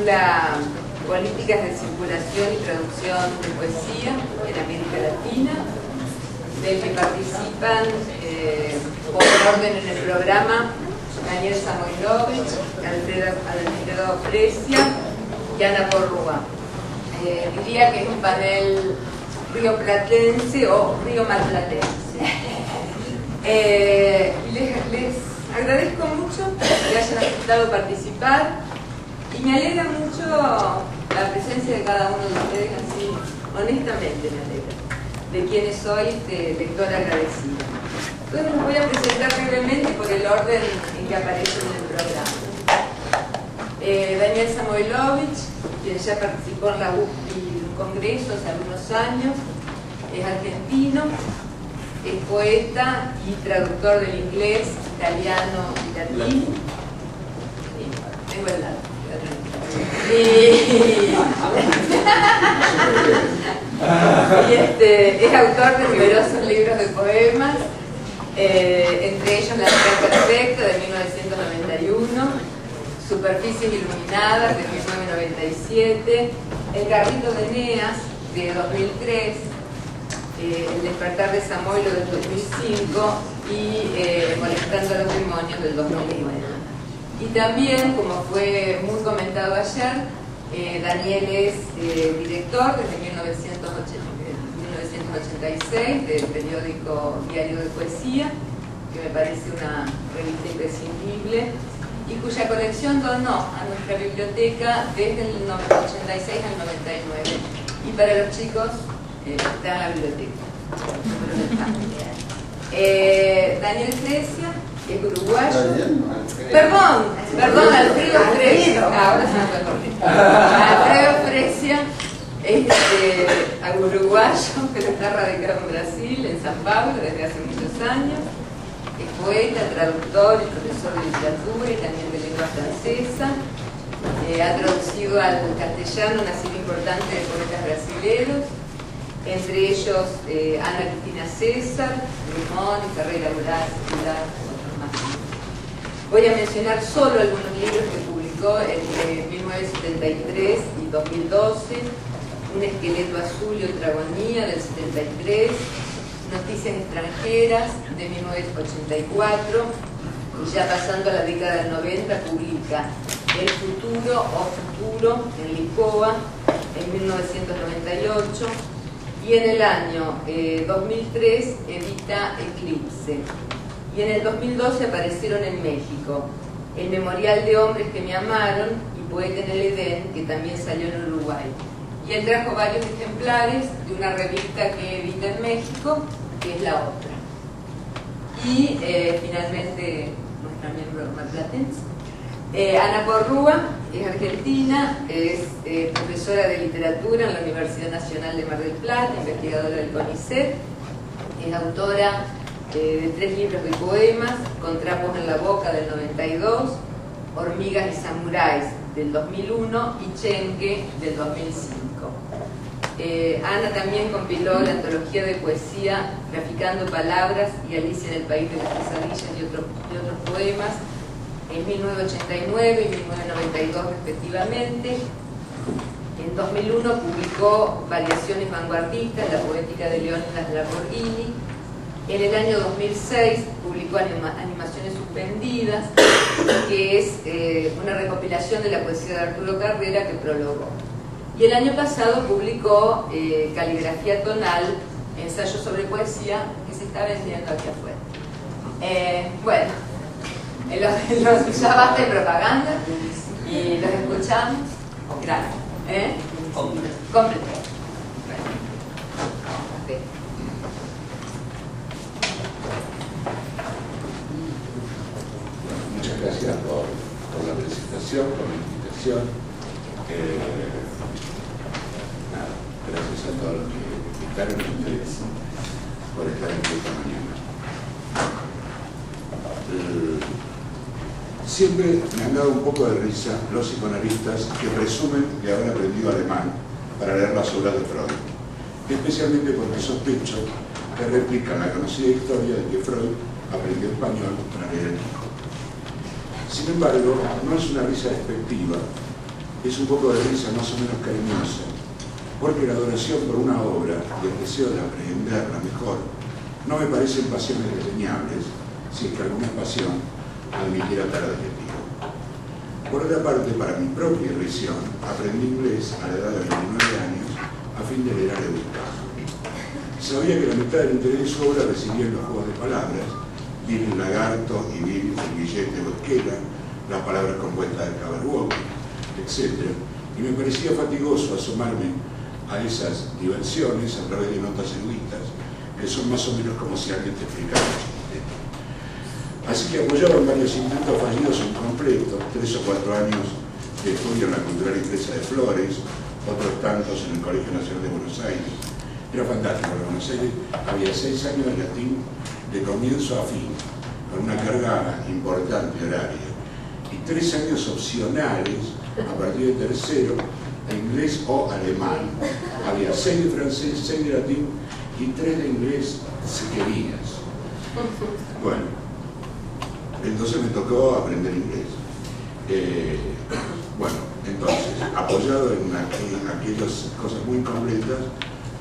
titula Políticas de circulación y traducción de poesía en América Latina, del que participan por orden en el programa Daniel Samoilovich, Alfredo Fresia y Ana Porrúa. Diría que es un panel rioplatense o riomarplatense. Les agradezco mucho que hayan aceptado participar y me alegra mucho la presencia de cada uno de ustedes, así honestamente me alegra, de quienes soy lectora agradecida. Entonces los voy a presentar brevemente por el orden en que aparecen en el programa. Daniel Samoilovich, quien ya participó en la UPI en un congreso hace algunos años, es argentino, es poeta y traductor del inglés, italiano y latín. Tengo el dato. Es autor de numerosos libros de poemas, entre ellos La Mujer Perfecta de 1991, Superficies Iluminadas de 1997, El Carrito de Eneas de 2003, El Despertar de Samoilo del 2005 y Molestando a los Demonios del 2009. Y también, como fue muy comentado ayer, Daniel es director desde 1986 del periódico Diario de Poesía, que me parece una revista imprescindible, y cuya colección donó a nuestra biblioteca desde el 86 al 99. Y para los chicos, está en la biblioteca. Daniel Fresia es uruguayo. Perdón, Alfredo Fresia. Ahora se me corrió. Alfredo Fresia es uruguayo, pero está radicado en Brasil, en San Pablo, desde hace muchos años. Es poeta, traductor y profesor de literatura y también de lengua francesa. Ha traducido al castellano una serie importante de poetas brasileños, entre ellos Ana Cristina César, Limón, Ferreira Brás, otros más. Voy a mencionar solo algunos libros que publicó entre 1973 y 2012, Un esqueleto azul y otra agonía del 73, Noticias extranjeras de 1984, y ya pasando a la década del 90 publica El futuro o futuro en Lisboa en 1998, y en el año 2003 edita Eclipse. Y en el 2012 aparecieron en México El Memorial de Hombres que me amaron y Poeta en el Edén, que también salió en Uruguay. Y él trajo varios ejemplares de una revista que edita en México, que es La Otra. Y finalmente nuestra miembro marplatense, Ana Porrúa, es argentina, es profesora de literatura en la Universidad Nacional de Mar del Plata, investigadora del CONICET, es autora de 3 libros de poemas, Con trapos en la boca del 92, Hormigas y samuráis del 2001 y Chenque del 2005. Ana también compiló la antología de poesía Traficando Palabras y Alicia en el País de las Pesadillas y otros poemas en 1989 y 1992 respectivamente. En 2001 publicó Variaciones vanguardistas, la poética de Leónidas Lamborghini. En el año 2006 publicó Animaciones suspendidas, que es una recopilación de la poesía de Arturo Carrera que prologó. Y el año pasado publicó Caligrafía tonal, ensayo sobre poesía, que se está vendiendo aquí afuera. Bueno, ya basta de propaganda y los escuchamos. Gracias. Completo. Muchas gracias por la presentación, por la invitación. Gracias a todos los que invitaron y ustedes por estar aquí esta mañana. Siempre me han dado un poco de risa los psicoanalistas que presumen de haber aprendido alemán para leer las obras de Freud, especialmente porque sospecho que replican la conocida historia de que Freud aprendió español para leer el Quijote. Sin embargo, no es una risa despectiva, es un poco de risa más o menos cariñosa, porque la adoración por una obra y el deseo de aprehenderla mejor no me parecen pasiones desdeñables, si es que alguna pasión admitiera tal adjetivo. Por otra parte, para mi propia irrisión, aprendí inglés a la edad de 29 años a fin de leer a Leduc. Sabía que la mitad del interés de su obra residía en los juegos de palabras, Bill el lagarto y Bill el billete o esquela, las palabras compuestas de Jabberwocky, etc. Y me parecía fatigoso asomarme a esas diversiones a través de notas eruditas, que son más o menos como si alguien te explicara un chiste. Así que apoyaba en varios intentos fallidos o incompletos, 3 o 4 años de estudio en la Cultural Inglesa de Flores, otros tantos en el Colegio Nacional de Buenos Aires. Era fantástico, en Buenos Aires había 6 años de latín de comienzo a fin, con una carga importante horaria, y 3 años opcionales, a partir de tercero, de inglés o alemán. Había 6 de francés, 6 de latín y 3 de inglés si querías. Bueno, entonces me tocó aprender inglés. Bueno, entonces, apoyado en aquellas cosas muy completas,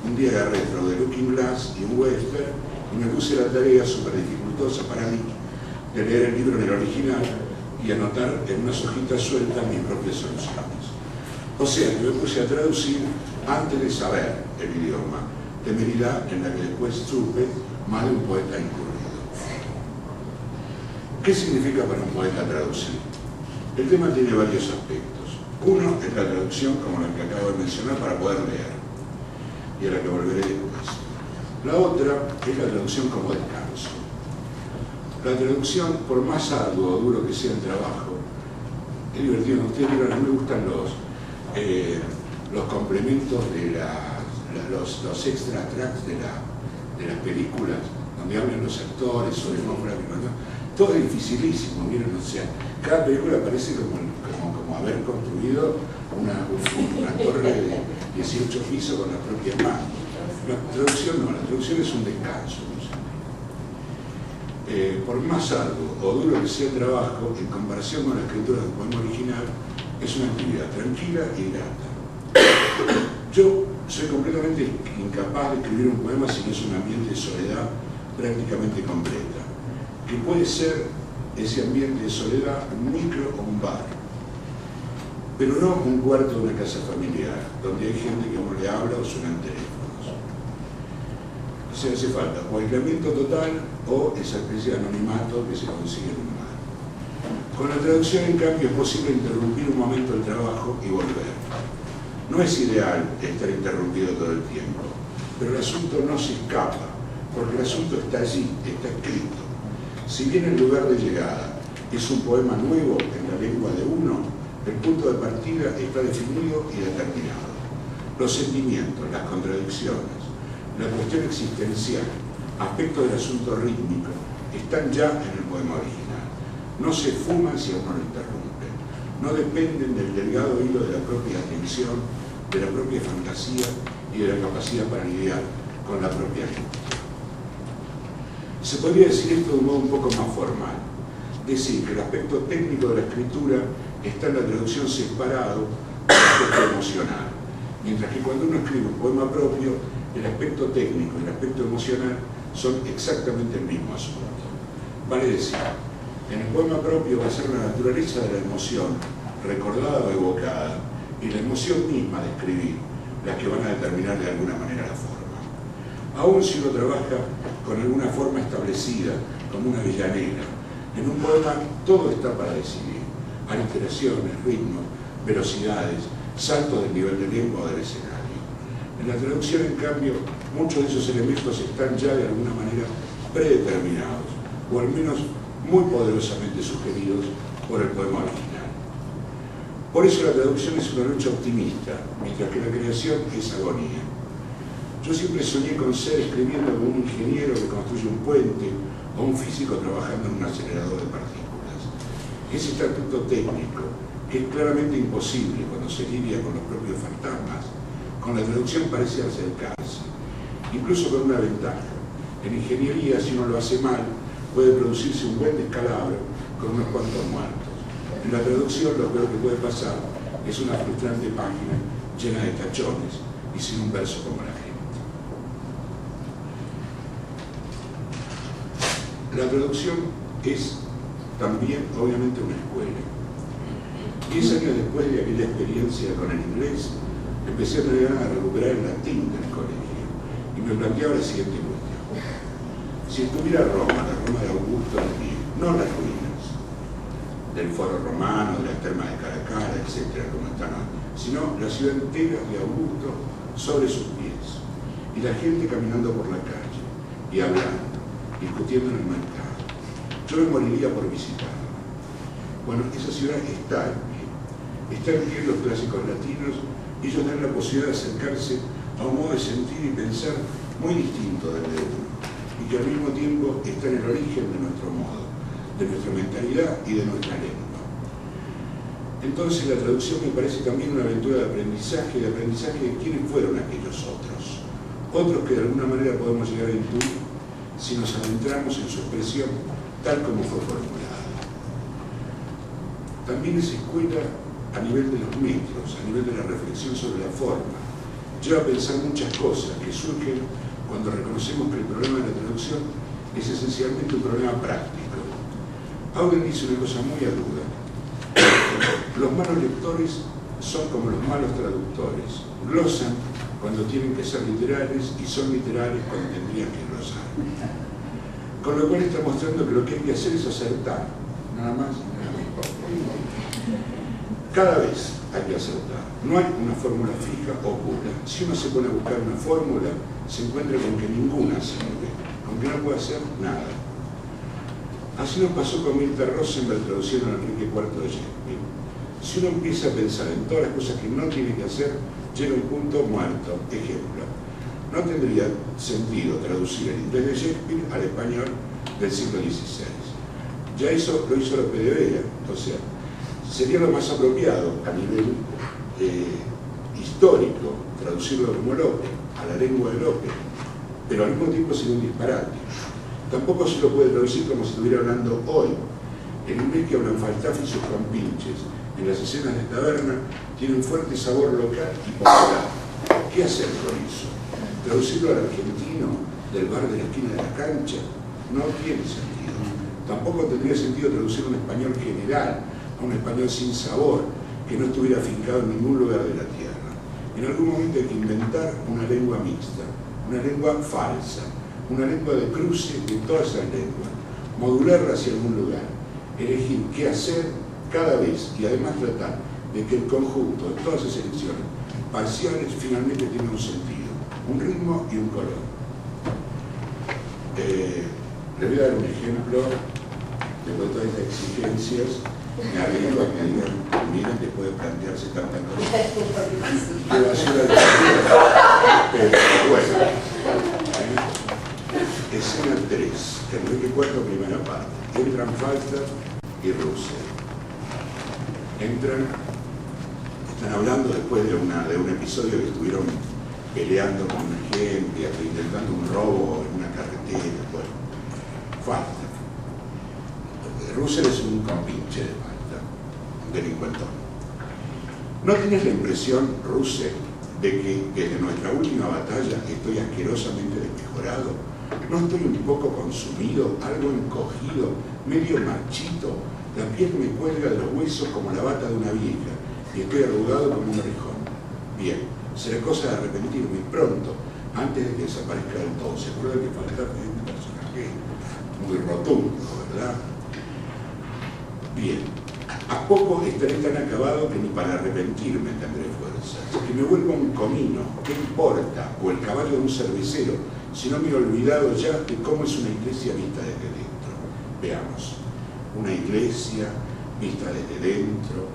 un día agarré Through the Looking Glass y un western y me puse la tarea súper dificultosa para mí de leer el libro en el original y anotar en unas hojitas sueltas mis propias soluciones. O sea, que me puse a traducir antes de saber el idioma, temeridad en la que después supe más de un poeta incurrido. ¿Qué significa para un poeta traducir? El tema tiene varios aspectos. Uno es la traducción como la que acabo de mencionar para poder leer, y a la que volveré después. La otra es la traducción como descanso. La traducción, por más arduo o duro que sea el trabajo, es divertido. Ustedes dirán, a mí me gustan los complementos de los extra tracks de las películas, donde hablan los actores sobre demográficos, ¿no? Todo es dificilísimo, miren, o sea, cada película parece como haber construido una torre de 18 pisos con las propias manos. La traducción no, la traducción es un descanso. Por más arduo o duro que sea el trabajo, en comparación con la escritura del poema original, es una actividad tranquila y grata. Yo soy completamente incapaz de escribir un poema si no es un ambiente de soledad prácticamente completa, que puede ser ese ambiente de soledad un micro o un bar, pero no un cuarto de una casa familiar, donde hay gente que uno le habla o suenan teléfonos. O sea, hace falta o aislamiento total o esa especie de anonimato que se consigue en un bar. Con la traducción, en cambio, es posible interrumpir un momento el trabajo y volver. No es ideal estar interrumpido todo el tiempo, pero el asunto no se escapa, porque el asunto está allí, está escrito. Si bien el lugar de llegada es un poema nuevo en la lengua de uno, el punto de partida está definido y determinado. Los sentimientos, las contradicciones, la cuestión existencial, aspectos del asunto rítmico, están ya en el poema original. No se fuman si a uno lo interrumpen. No dependen del delgado hilo de la propia atención, de la propia fantasía y de la capacidad para lidiar con la propia gente. Se podría decir esto de un modo un poco más formal. Decir que el aspecto técnico de la escritura está en la traducción separado del aspecto emocional. Mientras que cuando uno escribe un poema propio, el aspecto técnico y el aspecto emocional son exactamente el mismo asunto. Vale decir, en el poema propio va a ser la naturaleza de la emoción, recordada o evocada, y la emoción misma de escribir, las que van a determinar de alguna manera la forma. Aun si uno trabaja con alguna forma establecida, como una villanera, en un poema todo está para decidir. Aliteraciones, ritmos, velocidades, saltos del nivel de lengua o del escenario. En la traducción, en cambio, muchos de esos elementos están ya de alguna manera predeterminados, o al menos muy poderosamente sugeridos por el poema original. Por eso la traducción es una lucha optimista, mientras que la creación es agonía. Yo siempre soñé con ser escribiendo como un ingeniero que construye un puente o un físico trabajando en un acelerador de partículas. Ese estatuto técnico, que es claramente imposible cuando se lidia con los propios fantasmas, con la traducción parece acercarse, incluso con una ventaja. En ingeniería, si uno lo hace mal, puede producirse un buen descalabro con unos cuantos muertos. En la traducción, lo peor que puede pasar es una frustrante página llena de tachones y sin un verso como la gente. La traducción es también, obviamente, una escuela. 10 años después de aquella experiencia con el inglés, empecé a tener ganas de recuperar el latín del colegio y me planteaba la siguiente cuestión. Si estuviera Roma, la Roma de Augusto, no las ruinas del Foro Romano, de las termas de Caracara, etcétera, como están hoy, sino la ciudad entera de Augusto sobre sus pies y la gente caminando por la calle y hablando, discutiendo en el mercado, yo me moriría por visitarla. Bueno, esa ciudad está en pie los clásicos latinos, y ellos dan la posibilidad de acercarse a un modo de sentir y pensar muy distinto del de uno, y que al mismo tiempo está en el origen de nuestro modo, de nuestra mentalidad y de nuestra lengua. Entonces la traducción me parece también una aventura de aprendizaje de quiénes fueron aquellos otros que de alguna manera podemos llegar a intuir si nos adentramos en su expresión tal como fue formulada. También es escuela a nivel de los metros, a nivel de la reflexión sobre la forma. Lleva a pensar muchas cosas que surgen cuando reconocemos que el problema de la traducción es esencialmente un problema práctico. Auden dice una cosa muy aguda. Los malos lectores son como los malos traductores. Glosan cuando tienen que ser literales y son literales cuando tendrían que glosar. Con lo cual está mostrando que lo que hay que hacer es acertar. Nada más y nada menos. Cada vez hay que acertar. No hay una fórmula fija o pura. Si uno se pone a buscar una fórmula, se encuentra con que ninguna sirve, aunque no puede hacer nada. Así nos pasó con Mirta Rosenberg traduciendo a Enrique IV de Shakespeare. Si uno empieza a pensar en todas las cosas que no tiene que hacer, llega a un punto muerto. Ejemplo, no tendría sentido traducir el inglés de Shakespeare al español del siglo XVI. Ya eso lo hizo Lope de Vega, o sea, sería lo más apropiado a nivel histórico traducirlo como Lope, a la lengua de Lope, pero al mismo tiempo sería un disparate. Tampoco se lo puede traducir como si estuviera hablando hoy. El inglés que hablan Falstaff y sus compinches en las escenas de taberna tiene un fuerte sabor local y popular. ¿Qué hacer con eso? ¿Traducirlo al argentino del bar de la esquina de la cancha? No tiene sentido. Tampoco tendría sentido traducirlo a un español general, a un español sin sabor, que no estuviera afincado en ningún lugar de la tierra. En algún momento hay que inventar una lengua mixta, una lengua falsa, una lengua de cruce de todas esas lenguas, modularla hacia algún lugar, elegir qué hacer cada vez y además tratar de que el conjunto de todas esas elecciones parciales finalmente tiene un sentido, un ritmo y un color. Les voy a dar un ejemplo de todas estas exigencias. Me arriesgo a que digan, miren, después de plantearse tantas cosas, que va a ser pero bueno. Escena 3, Enrique IV, primera parte. Entran Falstaff y Russell. Están hablando después de un episodio que estuvieron peleando con una gente, intentando un robo en una carretera. Bueno, Falstaff. Russell es un compinche de Falstaff, un delincuentón. ¿No tienes la impresión, Russell, de que desde nuestra última batalla estoy asquerosamente desmejorado? ¿No estoy un poco consumido, algo encogido, medio marchito? La piel me cuelga de los huesos como la bata de una vieja y estoy arrugado como un orejón. Bien, será cosa de arrepentirme pronto, antes de que desaparezca del todo. ¿Se acuerda que Falstaff es un personaje muy rotundo, verdad? Bien, a poco estaré tan acabado que ni para arrepentirme tendré fuerza. Que me vuelva un comino, ¿qué importa? O el caballo de un cervecero, si no me he olvidado ya de cómo es una iglesia vista desde dentro. Veamos, una iglesia vista desde dentro,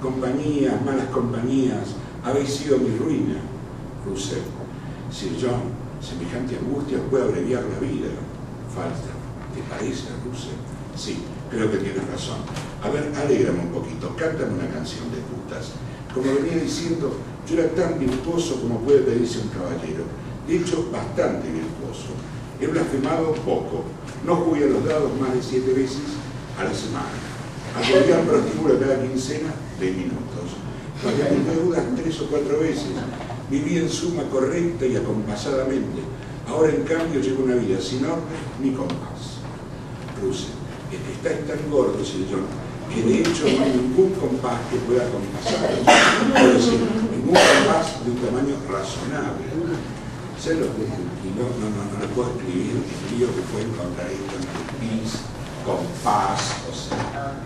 compañías, malas compañías, habéis sido mi ruina. Russell, Sir John, semejante angustia puede abreviar la vida. Falstaff, ¿te parece, Russell? Sí, creo que tienes razón. A ver, alégrame un poquito, cántame una canción de putas. Como venía diciendo, yo era tan virtuoso como puede pedirse un caballero. De hecho, bastante virtuoso. He blasfemado poco. No jugué a los dados más de 7 veces a la semana. Acudí al prostíbulo cada quincena de minutos. pagué mis deudas 3 o 4 veces, viví en suma correcta y acompasadamente. Ahora, en cambio, llevo una vida sin orden ni compás. Russell, es que estáis tan gordo, señor, que de hecho no hay ningún compás que pueda compasar. Es decir, ningún compás de un tamaño razonable. ¿Sabes lo que es el kilo? No lo puedo escribir. El lío que fue encontrar esto entre pis, compás, o sea.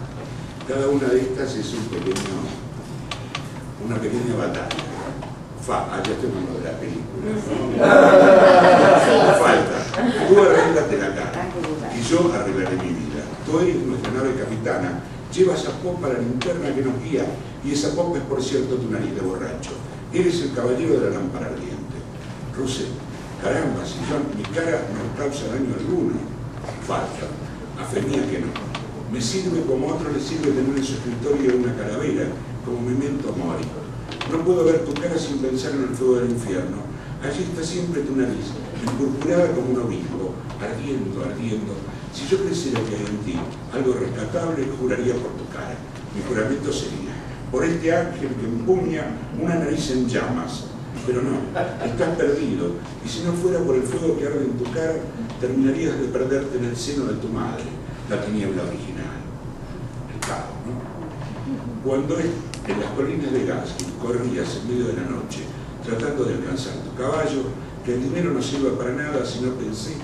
Cada una de estas es una pequeña batalla. Ya estoy hablando de la película. Falta. Tú arréglate la cara y yo arreglaré mi vida. Tú eres nuestra nave capitana. Llevas a popa la linterna que nos guía y esa popa es, por cierto, tu nariz de borracho. Eres el caballero de la lámpara ardiente. Russell, caramba, si yo, mi cara no causa daño alguno. Falta. A fe mía que no. Me sirve como a otro le sirve tener en su escritorio una calavera, como memento mori. No puedo ver tu cara sin pensar en el fuego del infierno. Allí está siempre tu nariz, empurpurada como un obispo, ardiendo, ardiendo. Si yo creyera que hay en ti algo rescatable, juraría por tu cara. Mi juramento sería, por este ángel que empuña una nariz en llamas. Pero no, estás perdido, y si no fuera por el fuego que arde en tu cara, terminarías de perderte en el seno de tu madre, la tiniebla original. El caos, ¿no? Cuando en las colinas de Gaskell corrías en medio de la noche, tratando de alcanzar tu caballo, que el dinero no sirva para nada, sino pensé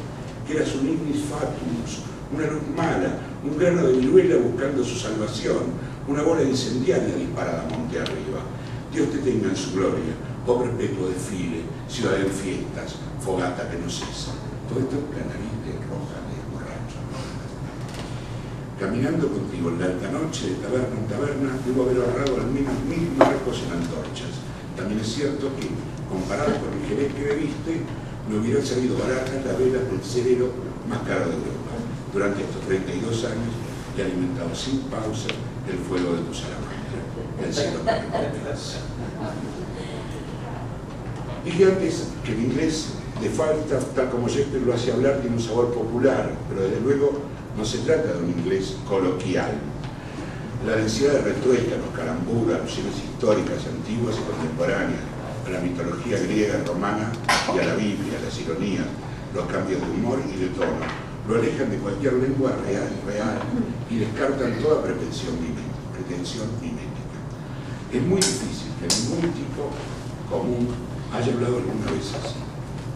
que eras un ignis fatuus, una luz mala, un grano de viruela buscando su salvación, una bola incendiaria disparada monte arriba. Dios te tenga en su gloria, oh perpetuo desfile, ciudad en fiestas, fogata que no cesa. Todo esto es la nariz de roja de borracho. Caminando contigo en la alta noche, de taberna en taberna, debo haber ahorrado al menos 1000 marcos en antorchas. También es cierto que, comparado con el jerez que bebiste, me hubieran salido baratas las velas del cerero más caro de Europa. Durante estos 32 años he alimentado sin pausa el fuego de tu salamandra. El cielo me recompensa. Dije antes que el inglés de Falstaff, tal como Shakespeare lo hace hablar, tiene un sabor popular, pero desde luego no se trata de un inglés coloquial. La densidad de retuétanos, caramburas, alusiones históricas, antiguas y contemporáneas, a la mitología griega, romana y a la Biblia, las ironías, los cambios de humor y de tono, lo alejan de cualquier lengua real y descartan toda pretensión mimética. Es muy difícil que ningún tipo común haya hablado alguna vez así.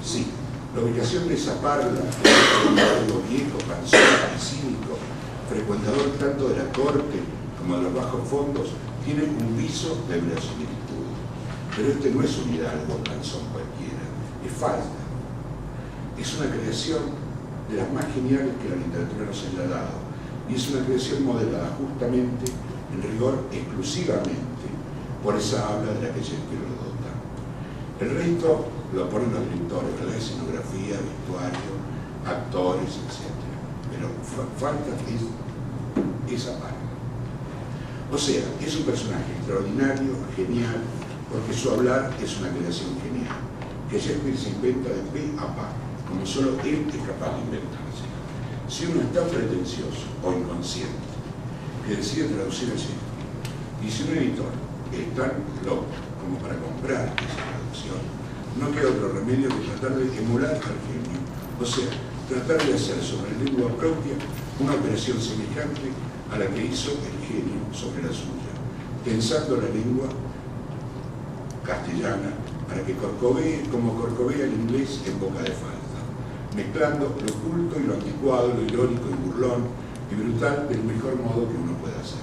Sí, la ubicación de esa parla, un viejo, cansón y cínico, frecuentador tanto de la corte como de los bajos fondos, tiene un viso de verosimilitud. Pero este no es un hidalgo cansón cualquiera, es falsa. Es una creación de las más geniales que la literatura nos haya dado, y es una creación modelada justamente, en rigor exclusivamente, por esa habla de la que Shakespeare lo dota. El resto lo ponen los directores, la escenografía, vestuario, actores, etc. Pero falta esa parte. O sea, es un personaje extraordinario, genial, porque su hablar es una creación genial, que Shakespeare se inventa de pe a pa, como solo él es capaz de inventarse. Si uno es tan pretencioso o inconsciente que decide traducir a Shakespeare, y si un editor es tan loco como para comprar esa traducción, no queda otro remedio que tratar de emular al genio, o sea, tratar de hacer sobre la lengua propia una operación semejante a la que hizo el genio sobre la suya, pensando la lengua castellana para que corcovee como corcovea el inglés en boca de Falstaff, mezclando lo culto y lo anticuado, lo irónico y burlón y brutal del mejor modo que uno pueda hacer.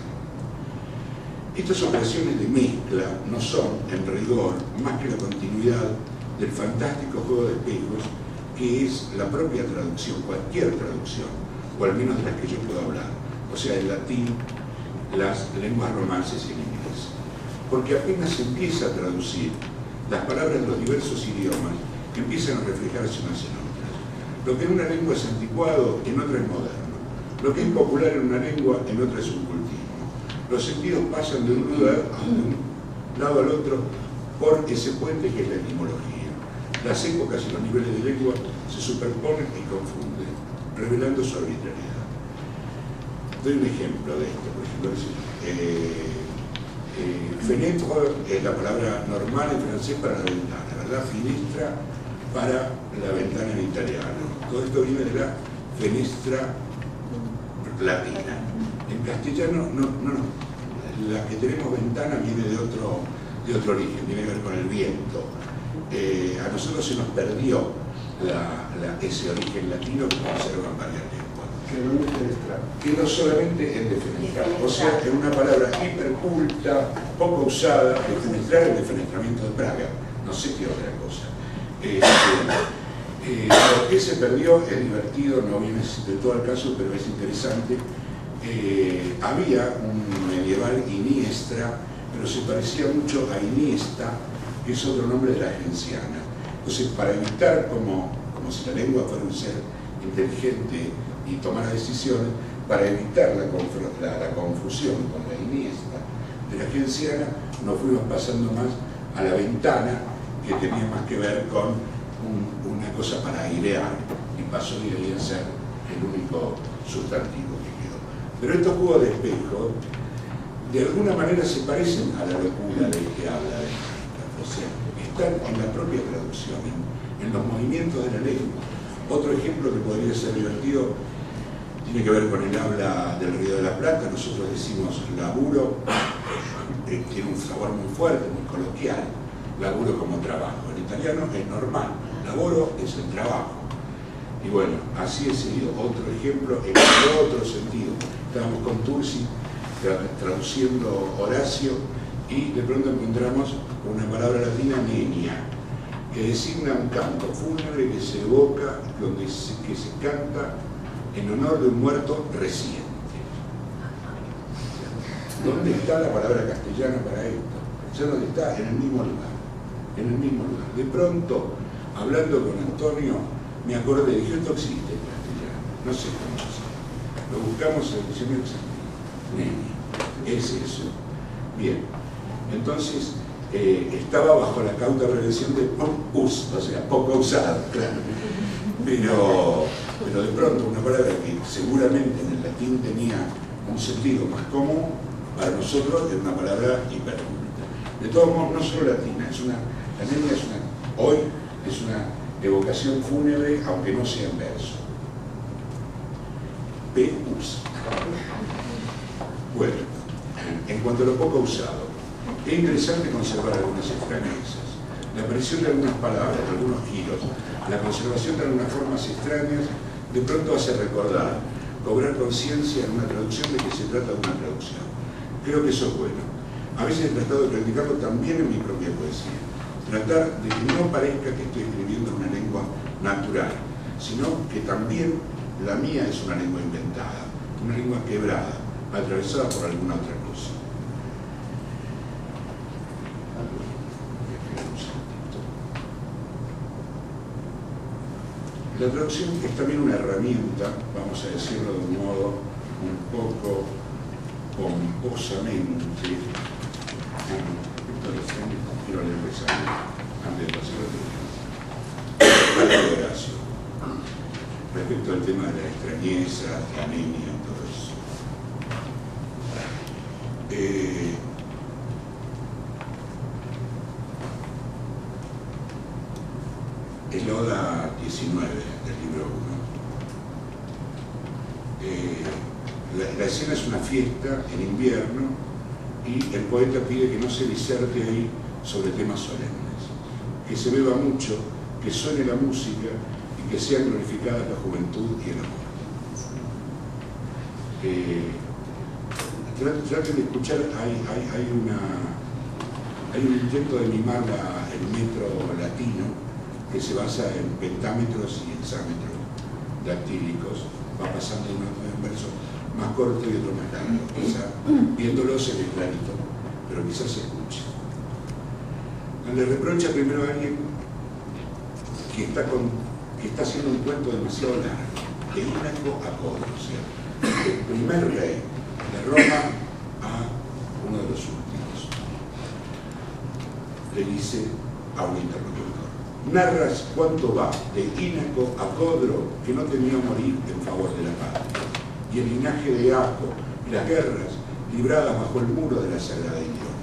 Estas operaciones de mezcla no son, en rigor, más que la continuidad del fantástico juego de espejos que es la propia traducción, cualquier traducción, o al menos de las que yo puedo hablar, o sea, el latín, las lenguas romances y el inglés. Porque apenas se empieza a traducir, las palabras de los diversos idiomas empiezan a reflejarse unas en otras. Lo que en una lengua es anticuado, en otra es moderno. Lo que es popular en una lengua, en otra es un cultismo. Los sentidos pasan de un lado al otro por ese puente que es la etimología. Las épocas y los niveles de lengua se superponen y confunden, revelando su arbitrariedad. Doy un ejemplo de esto, por ejemplo, Fenêtre es la palabra normal en francés para la ventana, ¿verdad? Finestra para la ventana en italiano. Todo esto viene de la fenestra latina. En castellano, no. La que tenemos ventana viene de otro origen, tiene que ver con el viento. A nosotros se nos perdió ese origen latino que conservan varias lenguas. Quedó solamente en defenestrar, o sea, en una palabra hiperculta, poco usada. Defenestrar el defenestramiento de Praga, no sé qué otra cosa. Lo que se perdió es divertido, no viene de todo el caso, pero es interesante. Había un medieval Iniestra, pero se parecía mucho a Iniesta, que es otro nombre de la genciana. Entonces, para evitar, como si la lengua fuera un ser inteligente y tomara decisiones, para evitar la confusión con la Iniesta de la genciana, nos fuimos pasando más a la ventana, que tenía más que ver con una cosa para airear, y pasó de ahí a ser el único sustantivo que quedó. Pero estos juegos de espejo, de alguna manera se parecen a la locura del que habla de Kafka, o sea, están en la propia traducción, en los movimientos de la lengua. Otro ejemplo que podría ser divertido tiene que ver con el habla del Río de la Plata. Nosotros decimos laburo, tiene un sabor muy fuerte, muy coloquial, laburo como trabajo. En italiano es normal, laboro es el trabajo. Y bueno, así he seguido. Otro ejemplo en otro sentido. Estábamos con Tursi traduciendo Horacio y de pronto encontramos una palabra latina, nenia, que designa un canto fúnebre que se evoca, que se canta en honor de un muerto reciente. ¿Dónde está la palabra castellana para esto? Ya no está, en el mismo lugar. En el mismo lugar. De pronto, hablando con Antonio, me acordé, dije, esto existe en castellano, no sé cómo se llama. Lo buscamos en el diccionario Nenia. Es eso. Bien. Entonces, estaba bajo la cauta prevención de us, o sea, poco usado, claro. Pero de pronto una palabra que seguramente en el latín tenía un sentido más común, para nosotros es una palabra hiperculta. De todos modos, no solo latina, la nenia hoy es una evocación fúnebre, aunque no sea en verso. P.us. Bueno, en cuanto a lo poco usado, es interesante conservar algunas extrañezas. La aparición de algunas palabras, de algunos giros, la conservación de algunas formas extrañas, de pronto hace recordar, cobrar conciencia en una traducción de que se trata de una traducción. Creo que eso es bueno. A veces he tratado de practicarlo también en mi propia poesía. Tratar de que no parezca que estoy escribiendo en una lengua natural, sino que también la mía es una lengua inventada, una lengua quebrada, atravesada por alguna otra cosa. La traducción es también una herramienta, vamos a decirlo de un modo un poco pomposamente, quiero leer antes de pasar a Horacio, respecto al tema de la extrañeza, la nenia y todo eso. El Oda 19 del libro 1. La escena es una fiesta en invierno y el poeta pide que no se diserte ahí sobre temas solemnes, que se beba mucho, que suene la música y que sean glorificadas la juventud y el amor. Traten de escuchar, hay un intento de mimar el metro latino, que se basa en pentámetros y hexámetros dactílicos, va pasando de un verso más corto y otro más largo. Quizá viéndolo se ve clarito, pero quizás se escuche. Le reprocha primero a alguien que está haciendo un cuento demasiado largo, de Ínaco a Codro, o sea, el primer rey de Roma a uno de los últimos. Le dice a un interlocutor: narras cuánto va de Ínaco a Codro, que no temió morir en favor de la patria, y el linaje de Aco y las guerras libradas bajo el muro de la Sagrada Ilion.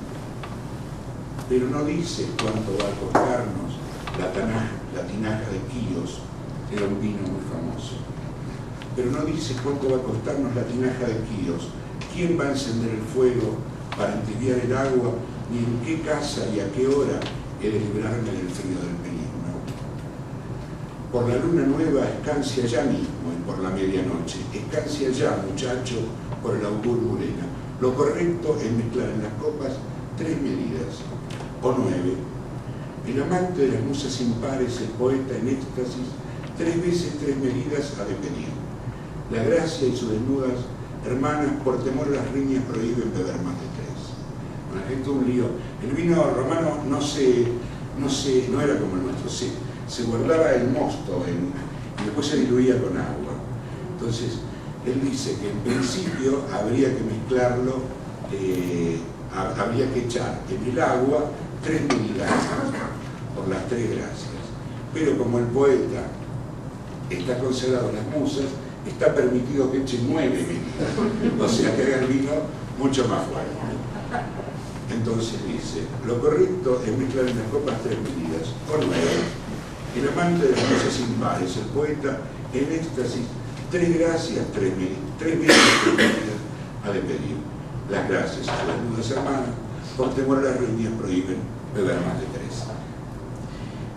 pero no dice cuánto va a costarnos la tinaja de Quíos, que era un vino muy famoso. Pero no dice cuánto va a costarnos la tinaja de Quíos, quién va a encender el fuego para entibiar el agua, ni en qué casa y a qué hora he de librarme del frío del peligro. Por la luna nueva escancia ya mismo y por la medianoche, escancia ya, muchacho, por el augur Burena. Lo correcto es mezclar en las copas 3 medidas, o 9. El amante de las musas impares, el poeta en éxtasis, 3 veces 3 medidas ha de pedir. La gracia y sus desnudas hermanas, por temor a las riñas, prohíben beber más de 3. Bueno, esto es un lío. El vino romano no era como el nuestro, se guardaba el mosto y después se diluía con agua. Entonces, él dice que en principio habría que mezclarlo, habría que echar en el agua 3 medidas por las 3 gracias. Pero como el poeta está consagrado a las musas, está permitido que eche 9 medidas, o sea que haga el vino mucho más fuerte. Entonces dice, lo correcto es mezclar en las copas 3 medidas, o 9. El amante de las musas impares, el poeta en éxtasis, 3 gracias, 3 medidas ha de pedir. Las gracias a las nudas hermanas, por temor a las riñas, prohíben beber más de 3.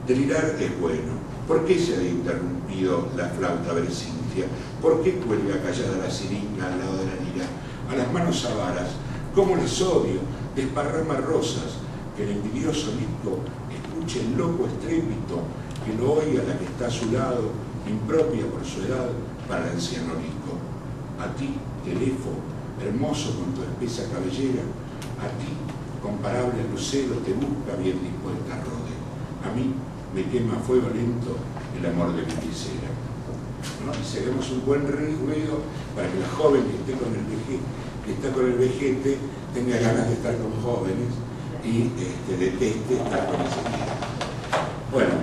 Delirar es bueno. ¿Por qué se ha interrumpido la flauta Bercintia? ¿Por qué cuelga callada la siringa al lado de la lira? A las manos avaras, ¿cómo les odio? Desparrama rosas, que el envidioso disco escuche el loco estrépito, que lo oiga la que está a su lado, impropia por su edad para el anciano rico. A ti, Telefo, hermoso con tu espesa cabellera, a ti, comparable al lucero, te busca bien dispuesta rode. A mí me quema a fuego lento el amor de mi visera. ¿No? Y si hagamos un buen ruido para que la joven que está con el vejete tenga ganas de estar con jóvenes y deteste estar con ese día. Bueno,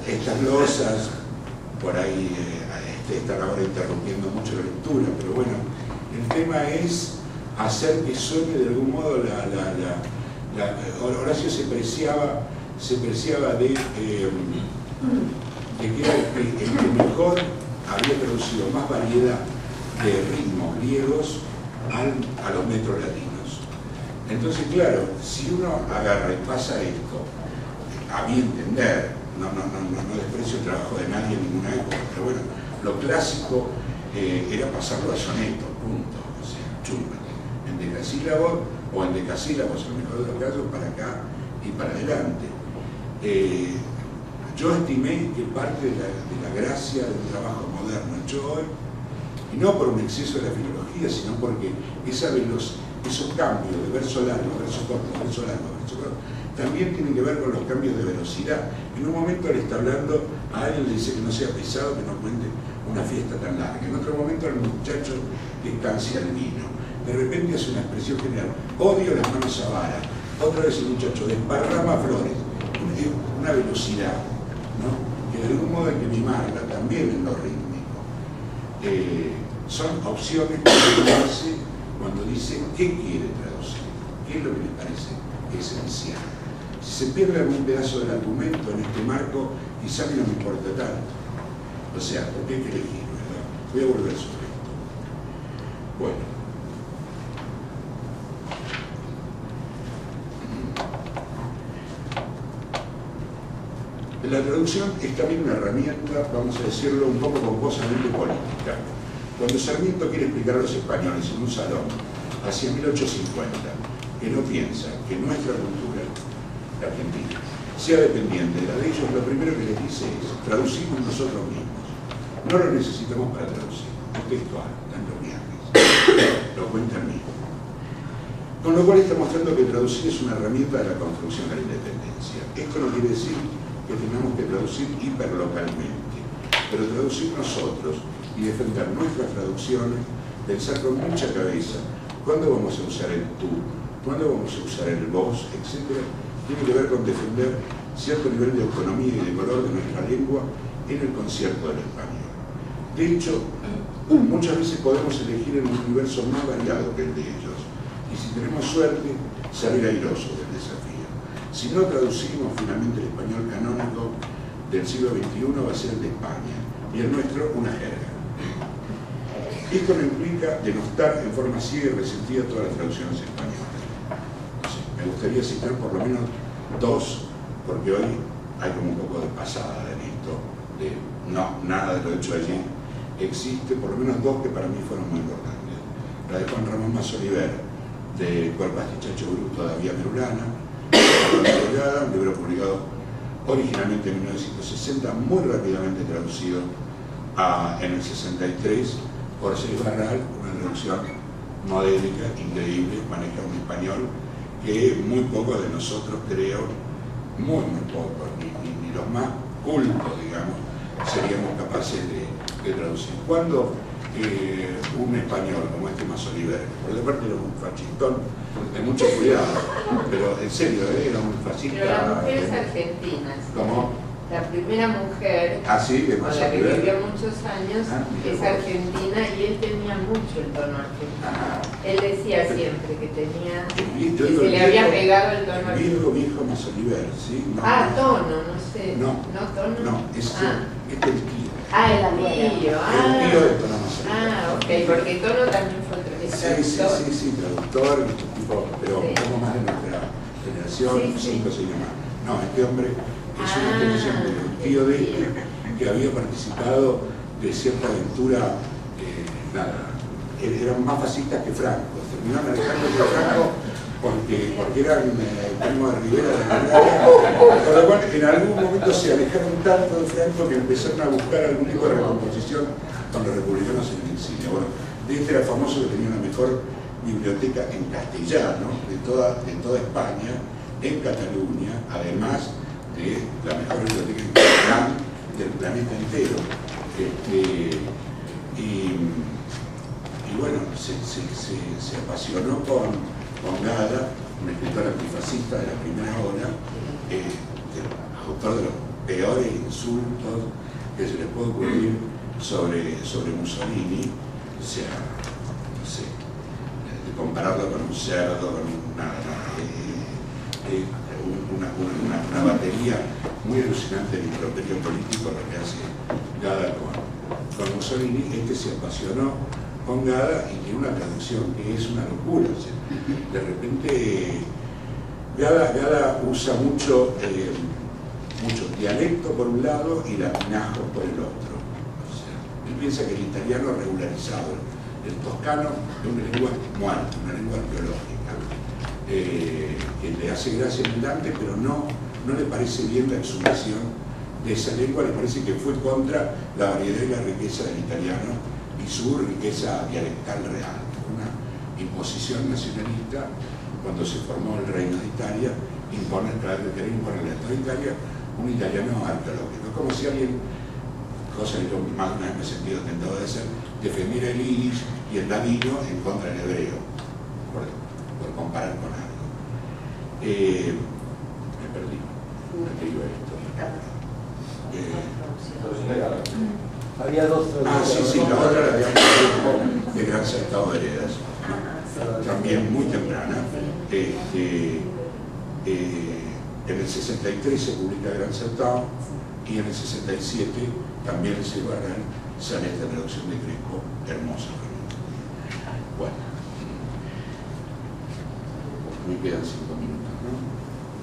estas losas, por ahí están ahora interrumpiendo mucho la lectura, pero bueno, el tema es hacer que suene de algún modo Horacio se preciaba de que era el que mejor había traducido más variedad de ritmos griegos a los metros latinos. Entonces, claro, si uno agarra y pasa esto, a mi entender, no desprecio el trabajo de nadie en ninguna época, pero bueno, lo clásico era pasarlo a soneto, punto, o sea, chúmbate, en decasílabos o en decasílabos, en el mejor de los casos, para acá y para adelante. Yo estimé que parte de la gracia del trabajo moderno hecho hoy, y no por un exceso de la filología, sino porque esos cambios de verso largo, verso corto, verso largo, verso corto, también tienen que ver con los cambios de velocidad. En un momento le está hablando a alguien, le dice que no sea pesado, que no cuente una fiesta tan larga. En otro momento al muchacho que estancia el vino. De repente hace una expresión general, odio las manos avaras. Otra vez el muchacho desparrama flores. Una velocidad, ¿no? Que de algún modo hay que mimarla también en lo rítmico. Son opciones que hace cuando dice qué quiere traducir, qué es lo que le parece esencial. Si se pierde algún pedazo del argumento en este marco, quizá a mí no me importa tanto. O sea, porque hay que elegir, ¿verdad? Voy a volver sobre esto. Bueno. La traducción es también una herramienta, vamos a decirlo, un poco pomposamente política. Cuando Sarmiento quiere explicar a los españoles en un salón, hacia 1850, que no piensa que nuestra cultura, la argentina, sea dependiente de la de ellos, lo primero que les dice es, traducimos nosotros mismos. No lo necesitamos para traducir, es textual, están los viajes, lo cuenta el mismo. Con lo cual está mostrando que traducir es una herramienta de la construcción de la independencia. Esto no quiere decir que tengamos que traducir hiperlocalmente, pero traducir nosotros y defender nuestras traducciones, pensar con mucha cabeza cuándo vamos a usar el tú, cuándo vamos a usar el vos, etc. Tiene que ver con defender cierto nivel de autonomía y de color de nuestra lengua en el concierto del español. De hecho, muchas veces podemos elegir en un universo más variado que el de ellos, y si tenemos suerte, salir airosos del desafío. Si no traducimos finalmente el español canónico del siglo XXI, va a ser el de España, y el nuestro una jerga. Esto no implica denostar en forma ciega y resentida todas las traducciones españolas. No sé, me gustaría citar por lo menos dos, porque hoy hay como un poco de pasada de esto, de no, nada de lo hecho allí existe, por lo menos dos que para mí fueron muy importantes. La de Juan Ramón Masoliver, de Cuerpas de Chacho Bruto, de Vía Merulana, un libro publicado originalmente en 1960, muy rápidamente traducido en el 63 por Sergio Barral, una traducción modélica, increíble, maneja un español que muy pocos de nosotros, creo, muy pocos, ni los más cultos, digamos, seríamos capaces de traducir. Cuando un español como este Masoliver, por de parte era un fascistón de mucho cuidado, pero en serio, era un fascista. Pero las mujeres argentinas. ¿Cómo? La primera mujer sí, con la que vivió muchos años es argentina y él tenía mucho el tono argentino. Él decía siempre que tenía, que se le había pegado el tono argentino. Viejo Masoliver, ¿sí? No, tono, no sé. No, tono. No, es el tío. El tío. El tío de Tono Masoliver. Ok, porque Tono también fue traductor. Sí, traductor, pero un poco más de nuestra generación, 5 o 6 más. No, este hombre es una generación del tío de este que había participado de cierta aventura, eran más fascistas que Franco, terminaron alejándose de Franco porque eran primo de Rivera de la con lo cual en algún momento se alejaron tanto de Franco que empezaron a buscar algún tipo de recomposición con los republicanos en el exilio. Bueno, de este era famoso que tenía la mejor biblioteca en castellano de toda España, en Cataluña, además de la mejor biblioteca en catalán del planeta entero. Y bueno, se apasionó con Gada, un escritor antifascista de la primera hora, autor de los peores insultos que se les puede ocurrir sobre Mussolini, o sea, no sé, de compararlo con un cerdo, con una batería muy alucinante de improperio político, lo que hace Gada con Mussolini. Este se apasionó con Gada y tiene una traducción que es una locura. O sea, de repente Gada usa mucho dialecto por un lado y latinajo por el otro. O sea, él piensa que el italiano regularizado, el toscano es una lengua muerta, una lengua arqueológica, que le hace gracia en el Dante, pero no le parece bien la exhumación de esa lengua, le parece que fue contra la variedad y la riqueza del italiano y su riqueza dialectal real. Una imposición nacionalista cuando se formó el Reino de Italia, querer imponerle a toda Italia un italiano arqueológico. Como si alguien, cosa que yo más de una vez me he sentido tentado de hacer, defendiera el yiddish y el ladino en contra del hebreo, por comparar con algo. Me perdí. ¿Qué iba esto? Había dos. Sí, la otra la habíamos visto de Gran Certado de Heredas, también muy temprana. En el 63 se publica Gran Certado y en el 67 también en Sergio Barral sale esta traducción de Crespo, hermosa. Bueno, me quedan 5 minutos, ¿no?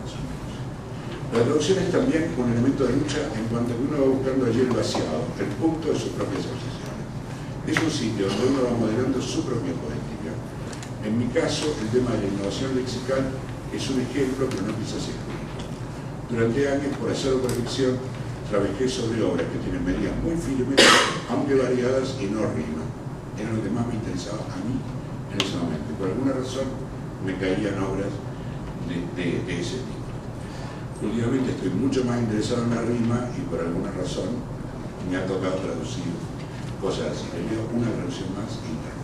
Más o menos. La traducción es también un elemento de lucha en cuanto a que uno va buscando allí el vaciado, el punto de sus propias posiciones. Es un sitio donde uno va modelando su propia poética. En mi caso, el tema de la innovación lexical es un ejemplo, pero no quizás exclusivo. Durante años, por hacer corrección, trabajé sobre obras que tienen medidas muy firmes, aunque variadas y no riman. Era lo que más me interesaba a mí en ese momento. Y por alguna razón me caían obras de ese tipo. Últimamente estoy mucho más interesado en la rima y por alguna razón me ha tocado traducir cosas así. Le veo una traducción más interna.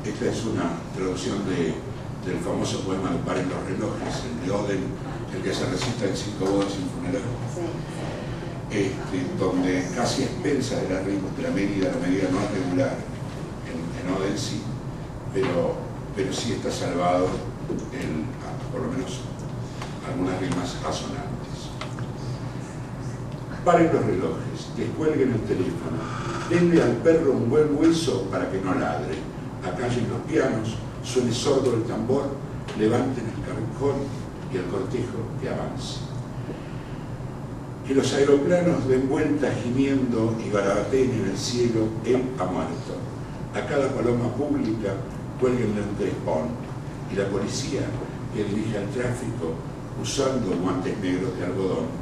Esta es una traducción del famoso poema de Paren los relojes, el de Oden, el que se recita en 5 bodas y un funeral, donde casi a expensas de la rima, de la medida no regular, en en Oda en sí, pero sí está salvado por lo menos algunas rimas razonantes. Paren los relojes, descuelguen el teléfono, denle al perro un buen hueso para que no ladre, acallen los pianos, suene sordo el tambor, levanten el carcón y el cortejo que avance. Que los aeroplanos den vueltas gimiendo y garabateen en el cielo, él ha muerto. A cada paloma pública cuélguenle un crespón y la policía que dirige al tráfico usando guantes negros de algodón.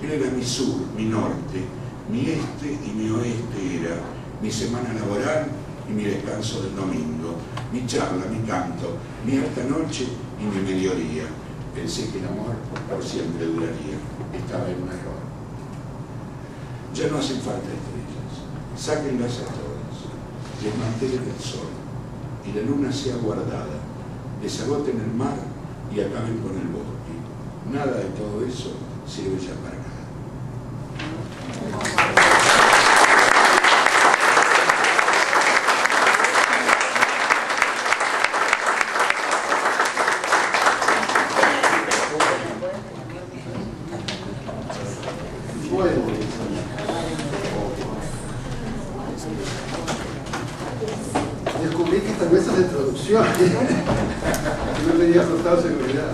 Él era mi sur, mi norte, mi este y mi oeste era, mi semana laboral y mi descanso del domingo, mi charla, mi canto, mi alta noche y mi mediodía. Pensé que el amor por siempre duraría. Estaba en un error. Ya no hacen falta estrellas. Sáquenlas a todas. Desmantelen el sol y la luna sea guardada. Desagoten el mar y acaben con el bosque. Nada de todo eso sirve ya para nada. Descubrí que esta mesa de introducción no tenía total seguridad.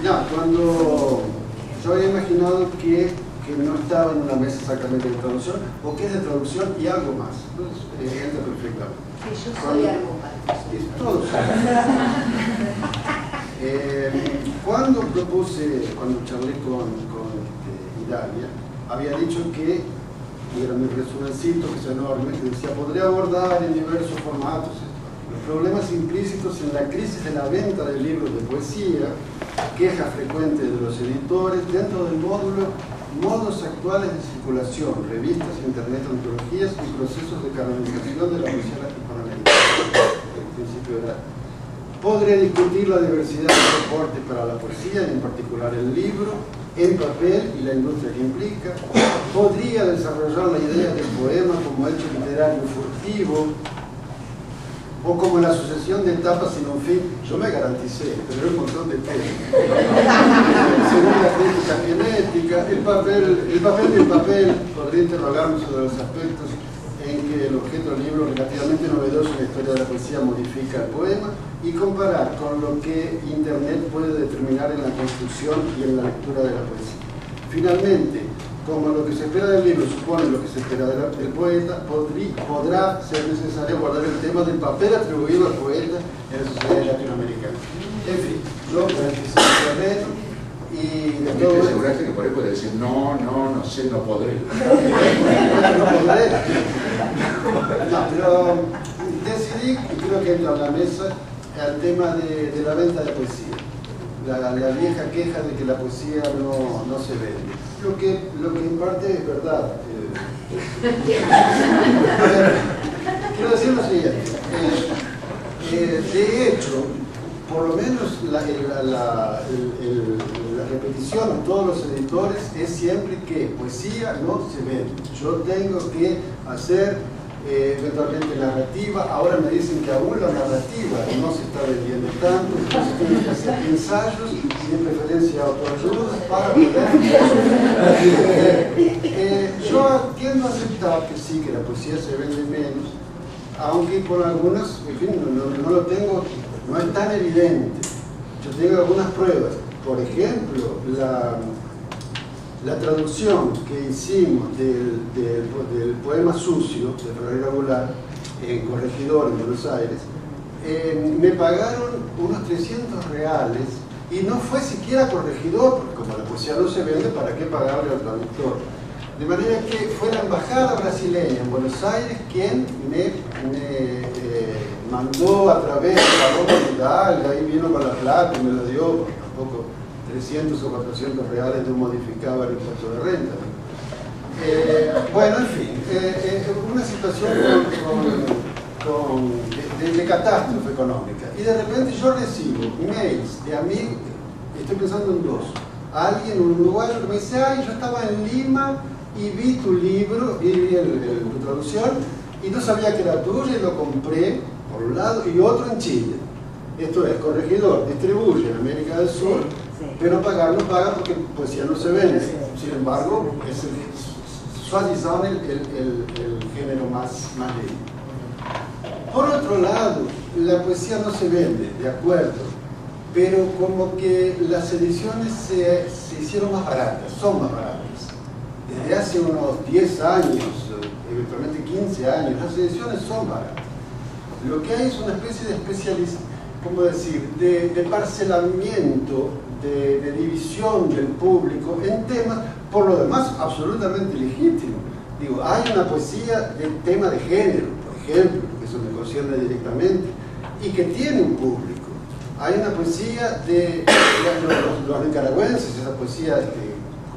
Ya, cuando yo había imaginado que no estaba en una mesa exactamente de traducción, o que es de traducción y algo más. Entonces, entra perfectamente. Sí, yo soy algo más. Es traducción. Cuando charlé con Italia, había dicho que, y era mi resumencito, que es enorme, que decía, podría abordar en diversos formatos los problemas implícitos en la crisis de la venta de libros de poesía, quejas frecuentes de los editores dentro del módulo modos actuales de circulación, revistas, internet, antologías y procesos de canonización de la poesía hispanoamericana. El principio era: podría discutir la diversidad de soportes para la poesía, en particular el libro, en papel y la industria que implica. Podría desarrollar la idea del poema como hecho literario furtivo o como la sucesión de etapas sin un fin. Yo me garanticé, pero era un montón de temas. Según la crítica genética, el papel del papel, podría interrogarnos sobre los aspectos en que el objeto del libro relativamente novedoso en la historia de la poesía modifica el poema y comparar con lo que Internet puede determinar en la construcción y en la lectura de la poesía. Finalmente, como lo que se espera del libro supone lo que se espera del poeta, podrá ser necesario abordar el tema del papel atribuido al poeta en la sociedad latinoamericana. En fin, yo garanticé el terreno y de todo ¿Te esto... aseguraste que por ahí puede decir no sé, no podré? No podré. No, pero decidí, y creo que entra a la mesa, al tema de la venta de poesía. La vieja queja de que la poesía no se vende. Lo que en parte es verdad. A ver, quiero decir lo siguiente. De hecho, por lo menos la repetición de todos los editores es siempre que poesía no se vende. Yo tengo que hacer eventualmente narrativa. Ahora me dicen que aún la narrativa no se está vendiendo tanto, entonces tengo que hacer ensayos y de preferencia autoayuda para poder... yo tiendo a aceptar que sí, que la poesía se vende menos, aunque con algunas, en fin, no lo tengo, no es tan evidente. Yo tengo algunas pruebas. Por ejemplo, la traducción que hicimos del poema Sucio de Ferreira Goulart en Corregidor, en Buenos Aires, me pagaron unos 300 reales y no fue siquiera Corregidor, porque como la poesía no se vende, ¿para qué pagarle al traductor? De manera que fue la embajada brasileña en Buenos Aires quien me mandó a través de la Roma Hidalgo, ahí vino con la plata y me lo dio, porque tampoco 300 o 400 reales no modificaba el impuesto de renta. Bueno, en fin, una situación de catástrofe económica. Y de repente yo recibo mails de amigos, estoy pensando en dos. Alguien, un uruguayo, que me dice: ay, yo estaba en Lima y vi tu libro, vi tu traducción, y no sabía que era tuya y lo compré por un lado y otro en Chile. Esto es, Corregidor distribuye en América del Sur, pero pagar no paga porque poesía no se vende. Sin embargo, es suavizable el género más leído. Por otro lado, la poesía no se vende, de acuerdo, pero como que las ediciones se hicieron más baratas, son más baratas. Desde hace unos 10 años, eventualmente 15 años, las ediciones son baratas. Lo que hay es una especie de especialización, ¿cómo decir?, de parcelamiento, de división del público en temas, por lo demás, absolutamente legítimo. Digo, hay una poesía de tema de género, por ejemplo, que eso me concierne directamente, y que tiene un público. Hay una poesía de los nicaragüenses, esa poesía,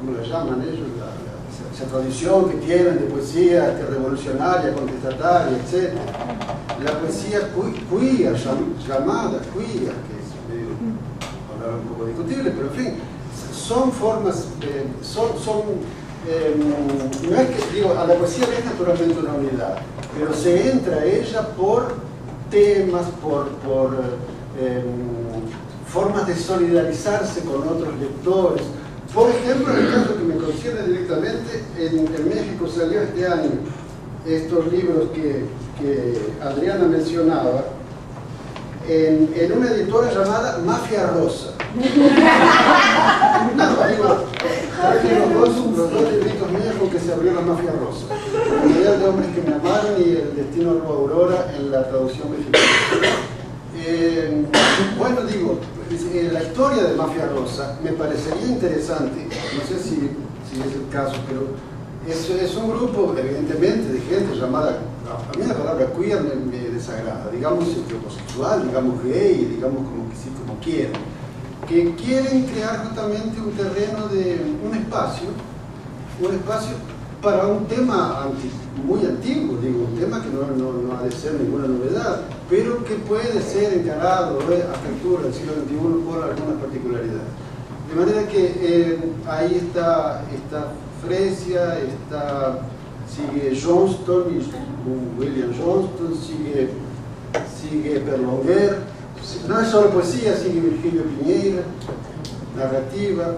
¿cómo la llaman ellos? Esa tradición que tienen de poesía revolucionaria, contestataria, etc. La poesía queer, llamada queer, que es medio, un poco discutible, pero en fin, son formas, no es que, digo, a la poesía es naturalmente una unidad, pero se entra a ella por temas, por formas de solidarizarse con otros lectores. Por ejemplo, en el caso que me concierne directamente, en México salió este año estos libros que Adriana mencionaba, en una editora llamada Mafia Rosa. No, digo, los dos libritos míos con que se abrió la Mafia Rosa. La Comunidad de Hombres que me amaron y El destino de Aurora en la traducción mexicana. Bueno, digo, la historia de Mafia Rosa me parecería interesante, no sé si es el caso, pero es un grupo, evidentemente, de gente llamada, a mí la palabra queer me desagrada, digamos homosexual, digamos gay, digamos como que sí, como quieran, que quieren crear justamente un terreno un espacio para un tema muy antiguo, digo, un tema que no ha de ser ninguna novedad, pero que puede ser encarado a esta altura del siglo XXI por algunas particularidades. De manera que ahí está Fresia, sigue Johnston, William Johnston, sigue Berlonguer, no es solo poesía, sigue Virgilio Piñeira, narrativa,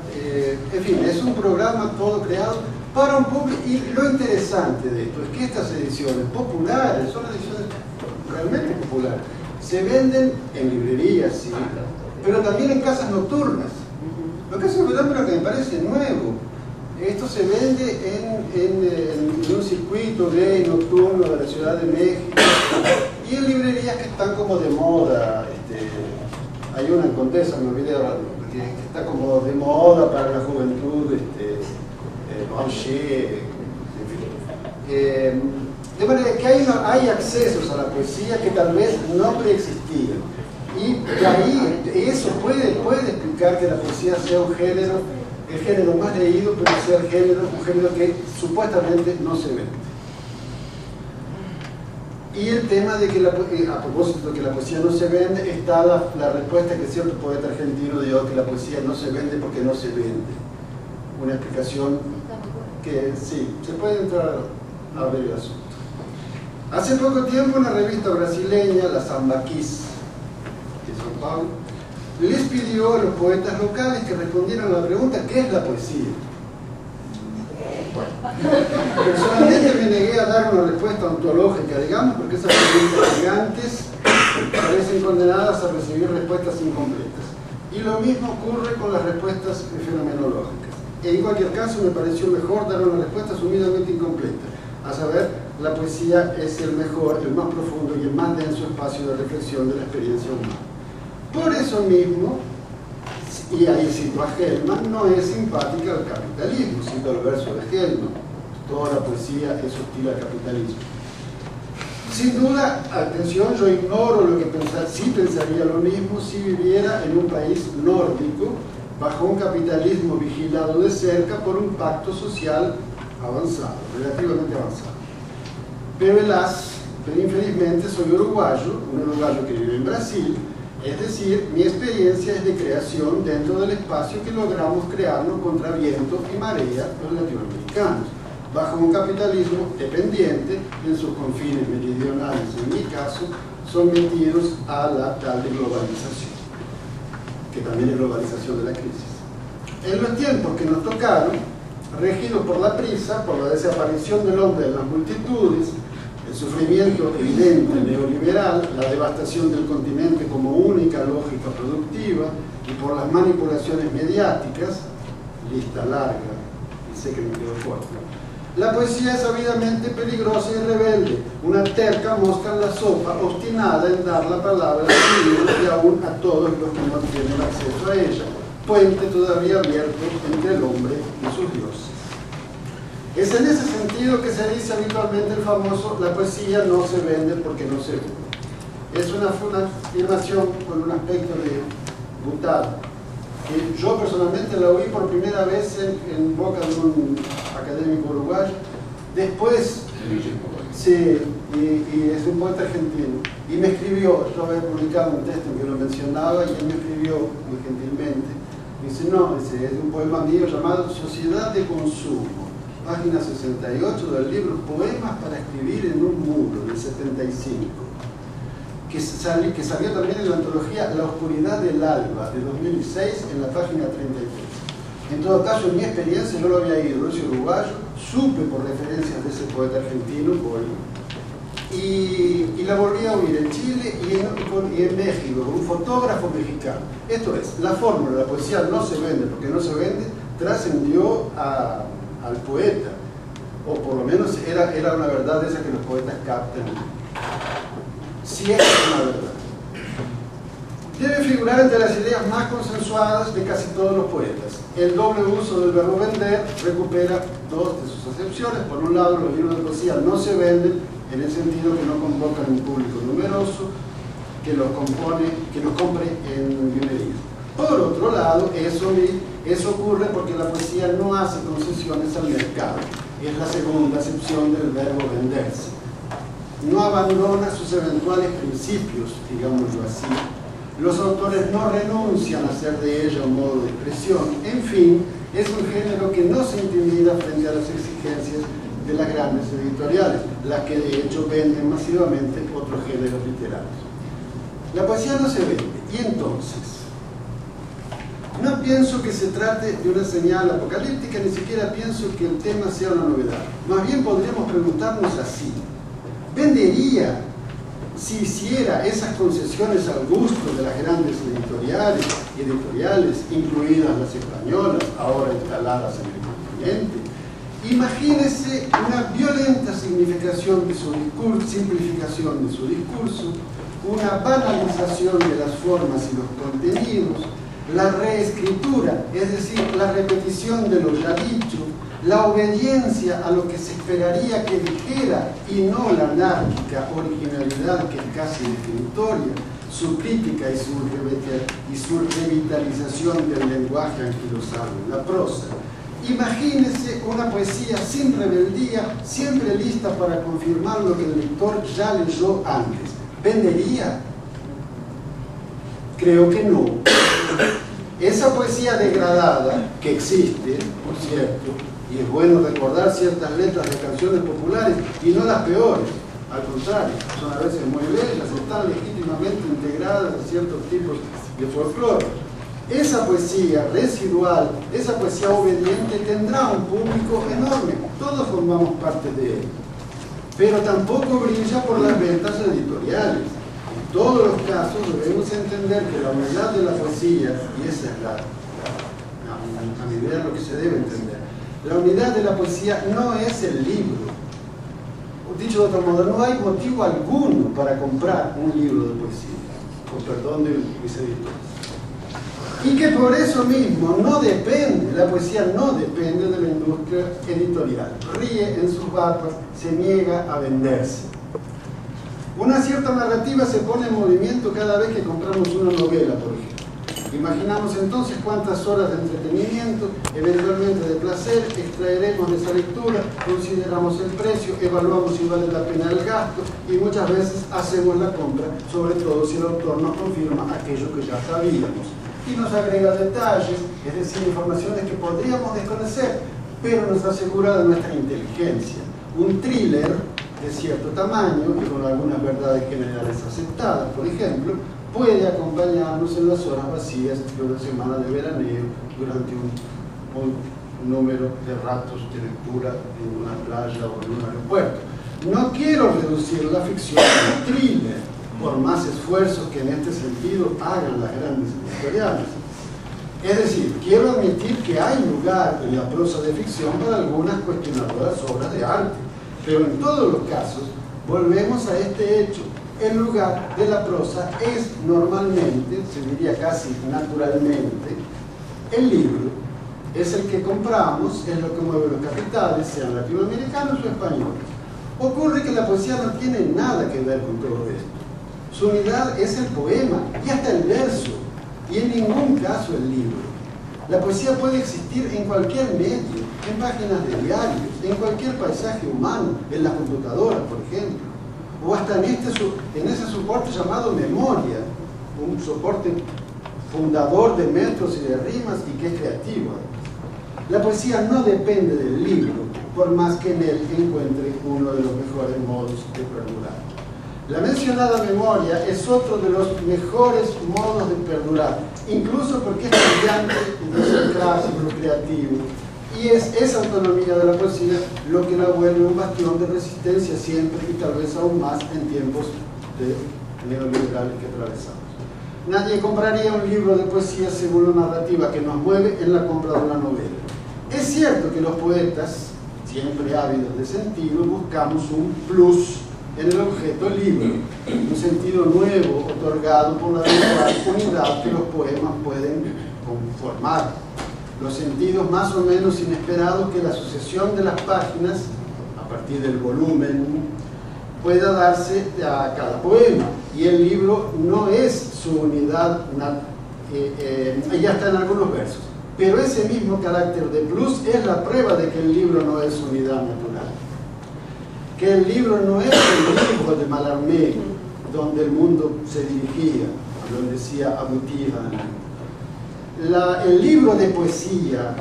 en fin, es un programa todo creado para un público. Y lo interesante de esto es que estas ediciones populares, son ediciones realmente populares, se venden en librerías, sí, pero también en casas nocturnas. Lo que es un fenómeno que me parece nuevo. Esto se vende en un circuito gay nocturno de la Ciudad de México y en librerías que están como de moda. Hay una en Condesa, me olvidé ahora, que está como de moda para la juventud, Banché, en fin. De manera que hay accesos a la poesía que tal vez no preexistían. Y de ahí eso puede explicar que la poesía sea un género, el género más leído, pero sea un género que supuestamente no se vende. Y el tema de que, a propósito de que la poesía no se vende, está la respuesta que cierto poeta argentino dio, que la poesía no se vende porque no se vende. Una explicación que sí, se puede entrar a ver el asunto. Hace poco tiempo una revista brasileña, la Sambaquis, de São Paulo, les pidió a los poetas locales que respondieran a la pregunta ¿qué es la poesía? Bueno, personalmente me negué a dar una respuesta ontológica, digamos, porque esas preguntas gigantes parecen condenadas a recibir respuestas incompletas. Y lo mismo ocurre con las respuestas fenomenológicas. En cualquier caso, me pareció mejor dar una respuesta sumidamente incompleta, a saber, la poesía es el mejor, el más profundo y el más denso espacio de reflexión de la experiencia humana. Por eso mismo, y ahí cito a Hellman, no es simpática al capitalismo, cito el verso de Hellman, toda la poesía es hostil al capitalismo. Sin duda, atención, yo ignoro lo que sí pensaría lo mismo si viviera en un país nórdico, bajo un capitalismo vigilado de cerca por un pacto social avanzado, relativamente avanzado. Pero infelizmente soy uruguayo, un uruguayo que vive en Brasil, es decir, mi experiencia es de creación dentro del espacio que logramos crearnos contra viento y marea los latinoamericanos. bajo un capitalismo dependiente en sus confines meridionales, en mi caso, sometidos a la tal de globalización, que también es globalización de la crisis. En los tiempos que nos tocaron, regidos por la prisa, por la desaparición del hombre en las multitudes, el sufrimiento evidente neoliberal, la devastación del continente como única lógica productiva y por las manipulaciones mediáticas, lista larga, y sé que me quedo corto, la poesía es sabidamente peligrosa y rebelde, una terca mosca en la sopa, obstinada en dar la palabra libre y aún a todos los que no tienen acceso a ella, puente todavía abierto entre el hombre y sus dioses. Es en ese sentido que se dice habitualmente el famoso "la poesía no se vende porque no se vende". Es una afirmación con un aspecto de butado, que yo personalmente la oí por primera vez en boca de un académico uruguayo. Después, sí, y es un poeta argentino, y me escribió, yo había publicado un texto en que lo mencionaba, y él me escribió muy gentilmente, me dice, no, es un poema mío llamado Sociedad de Consumo, página 68 del libro Poemas para escribir en un muro, del 75, que salió también en la antología La Oscuridad del Alba, de 2006, en la página 33. En todo caso, en mi experiencia, yo lo había ido, ese uruguayo, supe por referencias de ese poeta argentino, y la volví a oír en Chile y en México, con un fotógrafo mexicano. Esto es, la fórmula, la poesía no se vende porque no se vende, trascendió al poeta, o por lo menos era una verdad esa que los poetas captan. Si es una verdad. Debe figurar entre las ideas más consensuadas de casi todos los poetas. El doble uso del verbo vender recupera dos de sus acepciones. Por un lado, los libros de poesía no se venden en el sentido que no convocan un público numeroso que los compre en librerías. Por otro lado, eso ocurre porque la poesía no hace concesiones al mercado. Es la segunda acepción del verbo venderse. No abandona sus eventuales principios, digámoslo así. Los autores no renuncian a hacer de ella un modo de expresión. En fin, es un género que no se intimida frente a las exigencias de las grandes editoriales, las que de hecho venden masivamente otros géneros literarios. La poesía no se vende. ¿Y entonces? No pienso que se trate de una señal apocalíptica, ni siquiera pienso que el tema sea una novedad. Más bien podríamos preguntarnos así: ¿vendería si hiciera esas concesiones al gusto de las grandes editoriales, incluidas las españolas, ahora instaladas en el continente? Imagínese una violenta simplificación de su discurso, una banalización de las formas y los contenidos, la reescritura, es decir, la repetición de lo ya dicho, la obediencia a lo que se esperaría que dijera y no la anárquica originalidad que es casi definitoria, su crítica y su revitalización del lenguaje anquilosado en la prosa. Imagínese una poesía sin rebeldía, siempre lista para confirmar lo que el lector ya leyó antes. ¿Vendería? Creo que no. Esa poesía degradada, que existe, por cierto, y es bueno recordar ciertas letras de canciones populares, y no las peores, al contrario, son a veces muy bellas, están legítimamente integradas a ciertos tipos de folclore. Esa poesía residual, esa poesía obediente tendrá un público enorme, todos formamos parte de él, pero tampoco brilla por las ventas editoriales. En todos los casos debemos entender que la unidad de la poesía, y esa es a mi idea lo que se debe entender, la unidad de la poesía no es el libro. Dicho de otro modo, no hay motivo alguno para comprar un libro de poesía, con perdón de mis editores. Y que por eso mismo no depende, la poesía no depende de la industria editorial. Ríe en sus barbas, se niega a venderse. Una cierta narrativa se pone en movimiento cada vez que compramos una novela, por ejemplo. Imaginamos entonces cuántas horas de entretenimiento, eventualmente de placer, extraeremos de esa lectura, consideramos el precio, evaluamos si vale la pena el gasto y muchas veces hacemos la compra, sobre todo si el autor nos confirma aquello que ya sabíamos y nos agrega detalles, es decir, informaciones que podríamos desconocer, pero nos asegura de nuestra inteligencia. Un thriller de cierto tamaño y con algunas verdades generales aceptadas, por ejemplo, puede acompañarnos en las horas vacías de una semana de veraneo durante un número de ratos de lectura en una playa o en un aeropuerto. No quiero reducir la ficción al thriller, por más esfuerzos que en este sentido hagan las grandes editoriales. Es decir, quiero admitir que hay lugar en la prosa de ficción para algunas cuestionadoras obras de arte, pero en todos los casos volvemos a este hecho. El lugar de la prosa es normalmente, se diría casi naturalmente, el libro. Es el que compramos, es lo que mueve los capitales, sean latinoamericanos o españoles. Ocurre que la poesía no tiene nada que ver con todo esto. Su unidad es el poema y hasta el verso, y en ningún caso el libro. La poesía puede existir en cualquier medio, en páginas de diarios, en cualquier paisaje humano, en la computadora, por ejemplo, o hasta en ese soporte llamado memoria, un soporte fundador de metros y de rimas y que es creativo. La poesía no depende del libro, por más que en él encuentre uno de los mejores modos de perdurar. La mencionada memoria es otro de los mejores modos de perdurar, incluso porque es brillante, idiosincrásico, creativo, y es esa autonomía de la poesía lo que la vuelve un bastión de resistencia siempre y tal vez aún más en tiempos neoliberales que atravesamos. Nadie compraría un libro de poesía según la narrativa que nos mueve en la compra de una novela. Es cierto que los poetas, siempre ávidos de sentido, buscamos un plus en el objeto libro, un sentido nuevo otorgado por la unidad que los poemas pueden conformar, los sentidos más o menos inesperados que la sucesión de las páginas, a partir del volumen, pueda darse a cada poema, y el libro no es su unidad, ya está en algunos versos, pero ese mismo carácter de plus es la prueba de que el libro no es su unidad natural. Que el libro no es el libro de Mallarmé, donde el mundo se dirigía, lo decía Abutiran. El libro de poesía,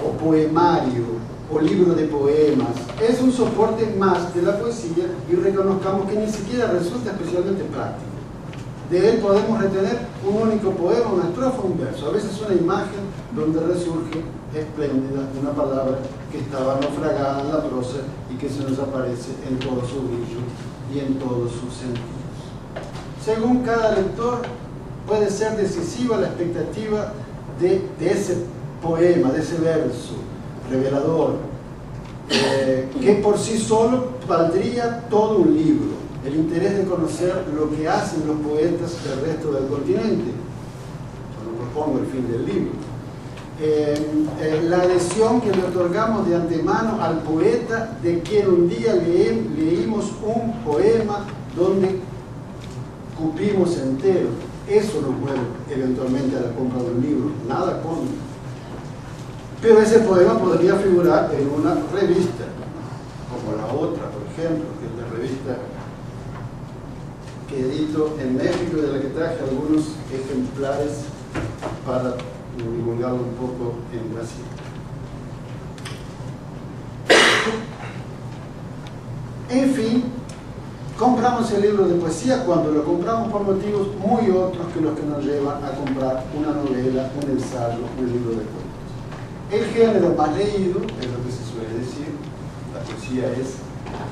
o poemario, o libro de poemas, es un soporte más de la poesía, y reconozcamos que ni siquiera resulta especialmente práctico. De él podemos retener un único poema, una estrofa, un verso, a veces una imagen donde resurge espléndida una palabra que estaba naufragada en la prosa y que se nos aparece en todo su brillo y en todos sus sentidos. Según cada lector, puede ser decisiva la expectativa de ese poema, de ese verso revelador, que por sí solo valdría todo un libro. El interés de conocer lo que hacen los poetas del resto del continente. Yo no propongo el fin del libro. La adhesión que le otorgamos de antemano al poeta de quien un día leímos un poema donde cupimos entero. Eso nos mueve eventualmente a la compra de un libro, nada contra. Pero ese poema podría figurar en una revista, como la otra, por ejemplo, que es la revista que edito en México, de la que traje algunos ejemplares para divulgarlo un poco en Brasil. En fin, compramos el libro de poesía cuando lo compramos por motivos muy otros que los que nos llevan a comprar una novela, un ensayo, un libro de cuentos. El género más leído, es lo que se suele decir, la poesía es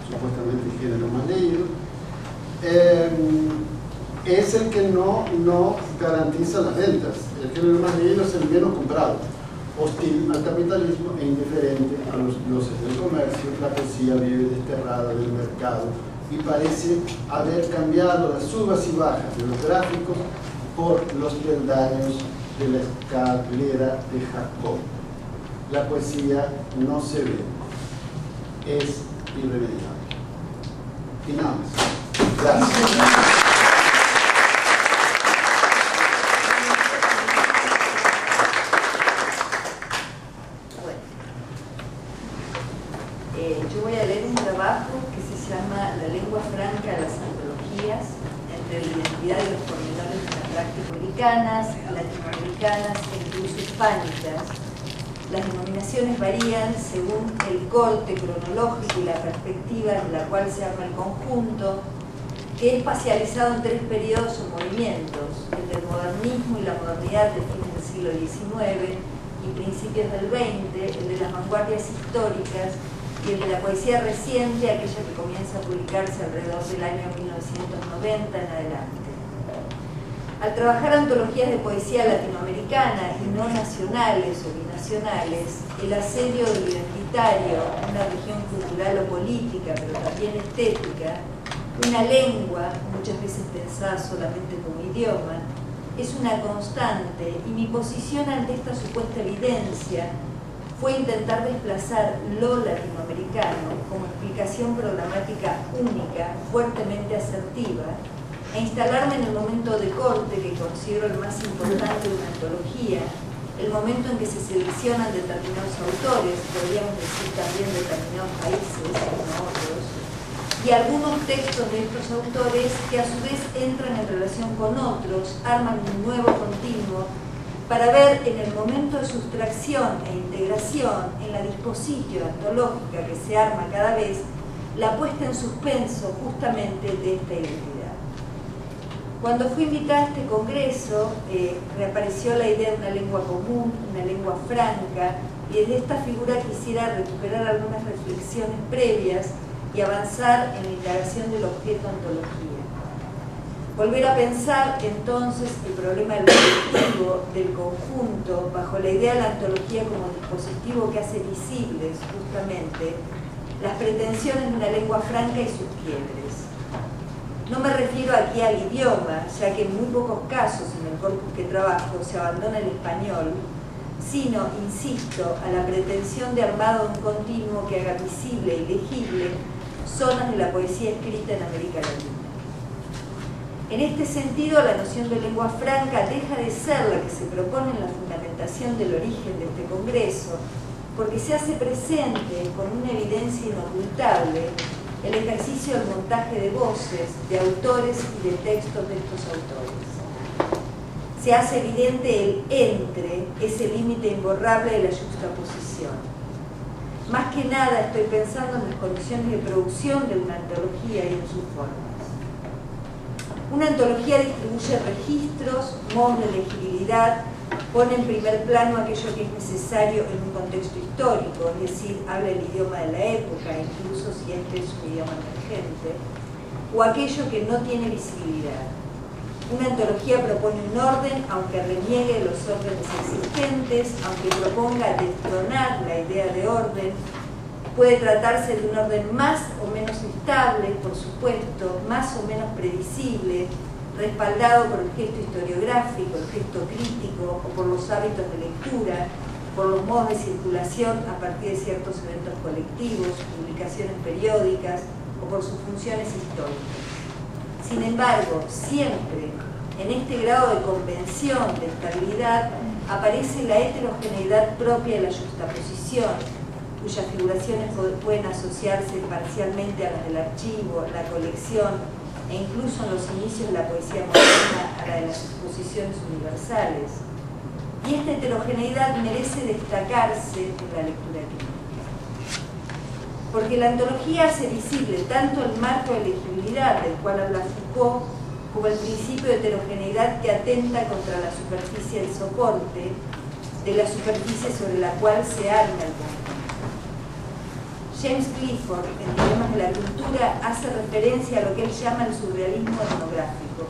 supuestamente el género más leído, es el que no garantiza las ventas. El género más leído es el menos comprado, hostil al capitalismo e indiferente a los dioses del comercio. La poesía vive desterrada del mercado y parece haber cambiado las subas y bajas de los gráficos por los peldaños de la escalera de Jacob. La poesía no se ve, es irremediable. Y nada más. Gracias. Yo voy a leer un trabajo que se llama La lengua franca de las antologías entre la identidad y los pormenores de las prácticas americanas, latinoamericanas e incluso hispánicas, Las denominaciones varían según el corte cronológico y la perspectiva en la cual se arma el conjunto, que es espacializado en 3 periodos o movimientos: el del modernismo y la modernidad de fines del siglo XIX y principios del XX, el de las vanguardias históricas y el de la poesía reciente, aquella que comienza a publicarse alrededor del año 1990 en adelante. Al trabajar antologías de poesía latinoamericana y no nacionales o binacionales, el asedio de lo identitario, una región cultural o política, pero también estética, una lengua, muchas veces pensada solamente como idioma, es una constante, y mi posición ante esta supuesta evidencia fue intentar desplazar lo latinoamericano como explicación programática única, fuertemente asertiva, e instalarme en el momento de corte que considero el más importante de una antología, el momento en que se seleccionan determinados autores, podríamos decir también determinados países, no otros, y algunos textos de estos autores que a su vez entran en relación con otros, arman un nuevo continuo, para ver en el momento de sustracción e integración, en la dispositio antológica que se arma cada vez, la puesta en suspenso justamente de esta identidad. Cuando fui invitada a este congreso, reapareció la idea de una lengua común, una lengua franca, y desde esta figura quisiera recuperar algunas reflexiones previas y avanzar en la indagación del objeto antología. Volver a pensar entonces el problema del colectivo, del conjunto, bajo la idea de la antología como dispositivo que hace visibles justamente las pretensiones de una lengua franca y sus quiebres. No me refiero aquí al idioma, ya que en muy pocos casos en el corpus que trabajo se abandona el español, sino, insisto, a la pretensión de armado de un continuo que haga visible y legible zonas de la poesía escrita en América Latina. En este sentido, la noción de lengua franca deja de ser la que se propone en la fundamentación del origen de este congreso, porque se hace presente con una evidencia inocultable el ejercicio del montaje de voces, de autores y de textos de estos autores. Se hace evidente el entre, ese límite imborrable de la juxtaposición. Más que nada estoy pensando en las condiciones de producción de una antología y en sus formas. Una antología distribuye registros, modos de legibilidad, pone en primer plano aquello que es necesario en un contexto histórico, es decir, habla el idioma de la época, incluso si este es un idioma emergente, o aquello que no tiene visibilidad. Una antología propone un orden, aunque reniegue los órdenes existentes, aunque proponga destronar la idea de orden. Puede tratarse de un orden más o menos estable, por supuesto, más o menos previsible, respaldado por el gesto historiográfico, el gesto crítico, o por los hábitos de lectura, por los modos de circulación a partir de ciertos eventos colectivos, publicaciones periódicas, o por sus funciones históricas. Sin embargo, siempre en este grado de convención, de estabilidad, aparece la heterogeneidad propia de la juxtaposición, cuyas figuraciones pueden asociarse parcialmente a las del archivo, la colección, e incluso en los inicios de la poesía moderna a la de las exposiciones universales. Y esta heterogeneidad merece destacarse en la lectura crítica. Porque la antología hace visible tanto el marco de legibilidad del cual habla Foucault, como el principio de heterogeneidad que atenta contra la superficie del soporte, de la superficie sobre la cual se arma el conjunto. James Clifford, en Dilemas de la Cultura, hace referencia a lo que él llama el surrealismo etnográfico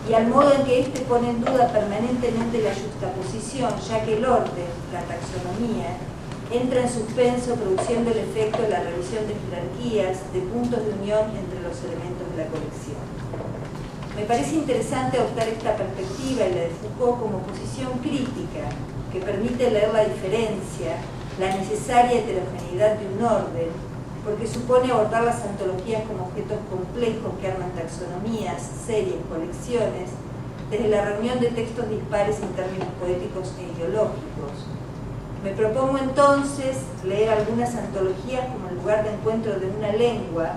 y al modo en que éste pone en duda permanentemente la juxtaposición, ya que el orden, la taxonomía, entra en suspenso produciendo el efecto de la revisión de jerarquías, de puntos de unión entre los elementos de la colección. Me parece interesante adoptar esta perspectiva y la de Foucault como posición crítica que permite leer la diferencia, la necesaria heterogeneidad de un orden, porque supone abordar las antologías como objetos complejos que arman taxonomías, series, colecciones, desde la reunión de textos dispares en términos poéticos e ideológicos. Me propongo entonces leer algunas antologías como el lugar de encuentro de una lengua,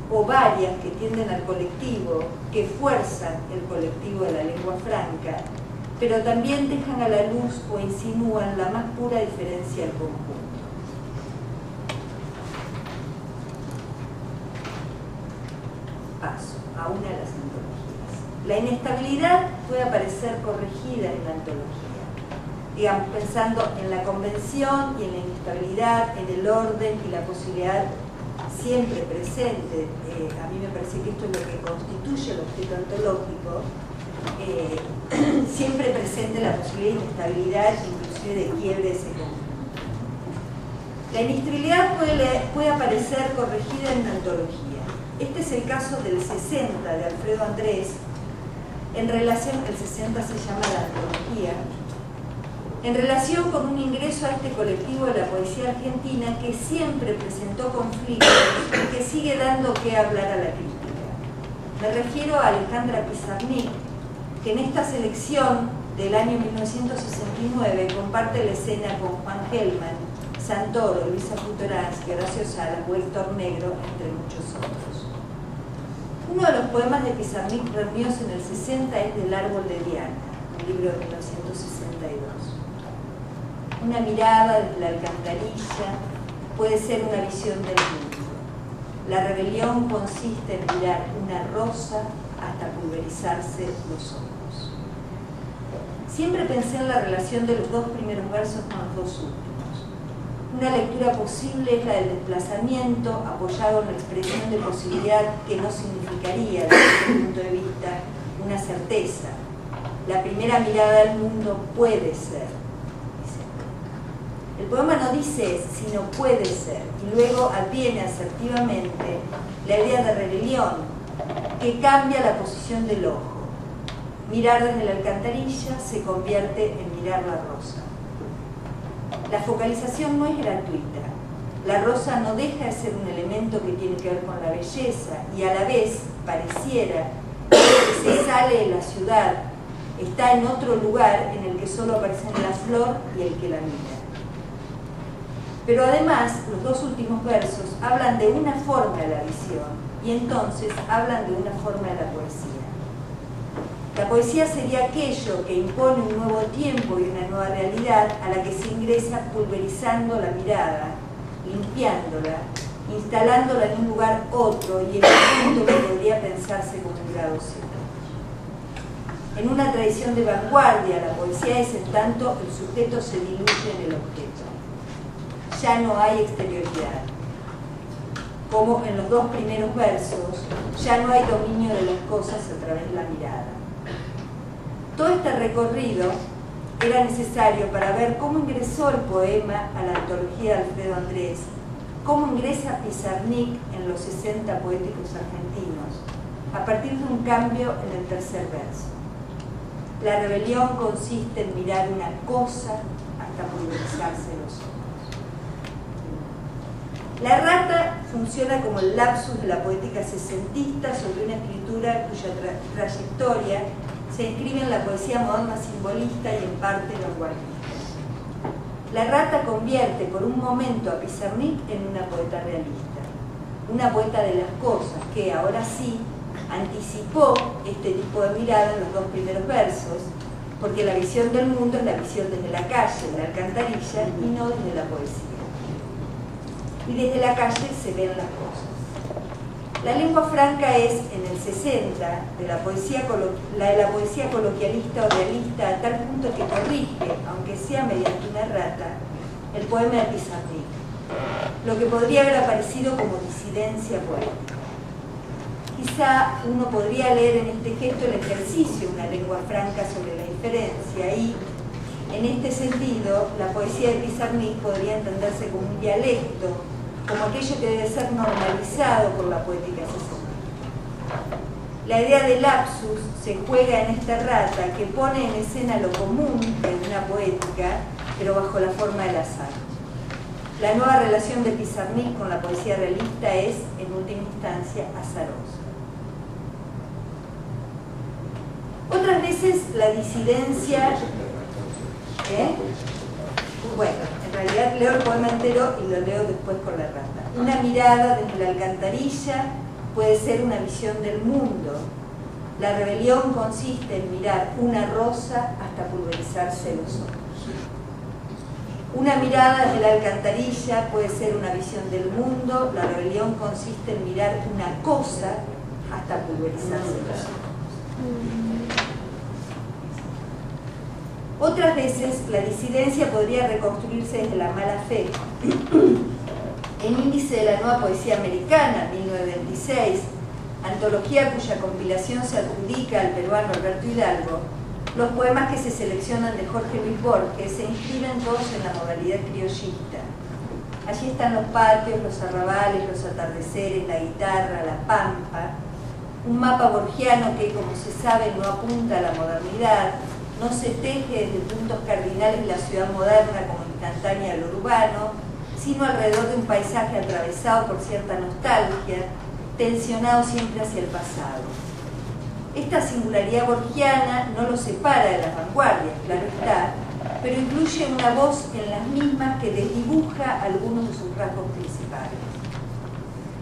o varias que tienden al colectivo, que fuerzan el colectivo de la lengua franca, pero también dejan a la luz o insinúan la más pura diferencia del conjunto. Paso a una de las antologías. La inestabilidad puede aparecer corregida en la antología, digamos, pensando en la convención y en la inestabilidad, en el orden y la posibilidad siempre presente. A mí me parece que esto es lo que constituye el objeto antológico, siempre presente la posibilidad de inestabilidad, inclusive de quiebre de ese conjunto. La inestabilidad puede aparecer corregida en una antología. Este es el caso del 60 de Alfredo Andrés, en relación, el 60 se llama la antología, en relación con un ingreso a este colectivo de la poesía argentina que siempre presentó conflictos y que sigue dando que hablar a la crítica. Me refiero a Alejandra Pizarnik, que en esta selección del año 1969 comparte la escena con Juan Gelman, Santoro, Luisa Futoransky, Horacio Salas o Héctor Negro, entre muchos otros. Uno de los poemas de Pizarnik reunidos en el 60 es Del árbol de Diana, un libro de 1962. Una mirada desde la alcantarilla puede ser una visión del mundo. La rebelión consiste en mirar una rosa hasta pulverizarse los ojos. Siempre pensé en la relación de los dos primeros versos con los dos últimos. Una lectura posible es la del desplazamiento, apoyado en la expresión de posibilidad que no significaría, desde mi punto de vista, una certeza. La primera mirada al mundo puede ser. El poema no dice sino puede ser, y luego adviene asertivamente la idea de rebelión, que cambia la posición del ojo. Mirar desde la alcantarilla se convierte en mirar la rosa. La focalización no es gratuita. La rosa no deja de ser un elemento que tiene que ver con la belleza y a la vez pareciera que se sale de la ciudad, está en otro lugar en el que solo aparecen la flor y el que la mira. Pero además, los dos últimos versos hablan de una forma de la visión y entonces hablan de una forma de la poesía. La poesía sería aquello que impone un nuevo tiempo y una nueva realidad a la que se ingresa pulverizando la mirada, limpiándola, instalándola en un lugar otro y en un punto que podría pensarse como un grado cero. En una tradición de vanguardia, la poesía es en tanto el sujeto se diluye en el objeto. Ya no hay exterioridad. Como en los dos primeros versos, ya no hay dominio de las cosas a través de la mirada. Todo este recorrido era necesario para ver cómo ingresó el poema a la antología de Alfredo Andrés, cómo ingresa Pizarnik en los 60 poéticos argentinos, a partir de un cambio en el tercer verso. La rebelión consiste en mirar una cosa hasta pulverizarse los ojos. La errata funciona como el lapsus de la poética sesentista sobre una escritura cuya trayectoria se inscribe en la poesía moderna simbolista y en parte vanguardista. La errata convierte por un momento a Pizarnik en una poeta realista, una poeta de las cosas que ahora sí anticipó este tipo de mirada en los dos primeros versos, porque la visión del mundo es la visión desde la calle, de la alcantarilla, y no desde la poesía. Y desde la calle se ven las cosas. La lengua franca es, en el 60, de la poesía coloquialista o realista, a tal punto que corrige, aunque sea mediante una errata, el poema de Pizarnik, lo que podría haber aparecido como disidencia poética. Quizá uno podría leer en este gesto el ejercicio de una lengua franca sobre la diferencia y, en este sentido, la poesía de Pizarnik podría entenderse como un dialecto, como aquello que debe ser normalizado por la poética sesentista. La idea de lapsus se juega en esta errata que pone en escena lo común en una poética, pero bajo la forma del azar. La nueva relación de Pizarnik con la poesía realista es, en última instancia, azarosa. Otras veces la disidencia... Bueno, en realidad leo el poema entero y lo leo después con la errata. Una mirada desde la alcantarilla puede ser una visión del mundo, La rebelión consiste en mirar una rosa hasta pulverizarse los ojos. Una mirada desde la alcantarilla puede ser una visión del mundo. La rebelión consiste en mirar una cosa hasta pulverizarse los ojos. Otras veces la disidencia podría reconstruirse desde la mala fe. En Índice de la Nueva Poesía Americana, 1926, antología cuya compilación se adjudica al peruano Alberto Hidalgo, los poemas que se seleccionan de Jorge Luis Borges se inscriben todos en la modalidad criollista. Allí están los patios, los arrabales, los atardeceres, la guitarra, la pampa, un mapa borgiano que, como se sabe, no apunta a la modernidad, no se teje desde puntos cardinales de la ciudad moderna como instantánea de lo urbano, sino alrededor de un paisaje atravesado por cierta nostalgia, tensionado siempre hacia el pasado. Esta singularidad borgiana no lo separa de las vanguardias, claro está, pero incluye una voz en las mismas que desdibuja algunos de sus rasgos principales.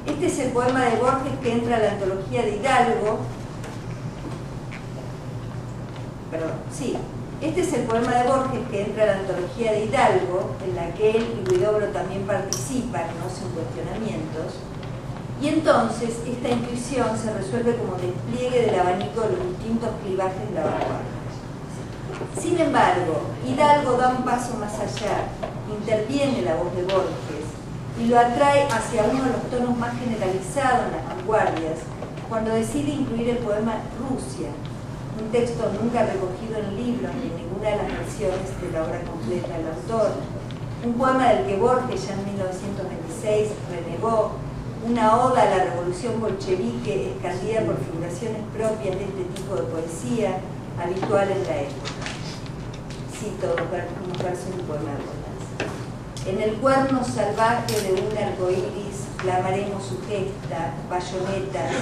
Este es el poema de Borges que entra a la antología de Hidalgo. Este es el poema de Borges que entra a la antología de Hidalgo, en la que él y Huidobro también participan, no sin cuestionamientos, y entonces esta intuición se resuelve como despliegue del abanico de los distintos clivajes de la vanguardia. Sin embargo, Hidalgo da un paso más allá, interviene la voz de Borges y lo atrae hacia uno de los tonos más generalizados en las vanguardias, cuando decide incluir el poema Rusia, un texto nunca recogido en libros ni en ninguna de las versiones de la obra completa del autor, un poema del que Borges ya en 1926 renegó, una oda a la revolución bolchevique escandida por figuraciones propias de este tipo de poesía habitual en la época. Cito un verso de un poema de Borges. En el cuerno salvaje de un arcoíris clamaremos su gesta, bayonetas,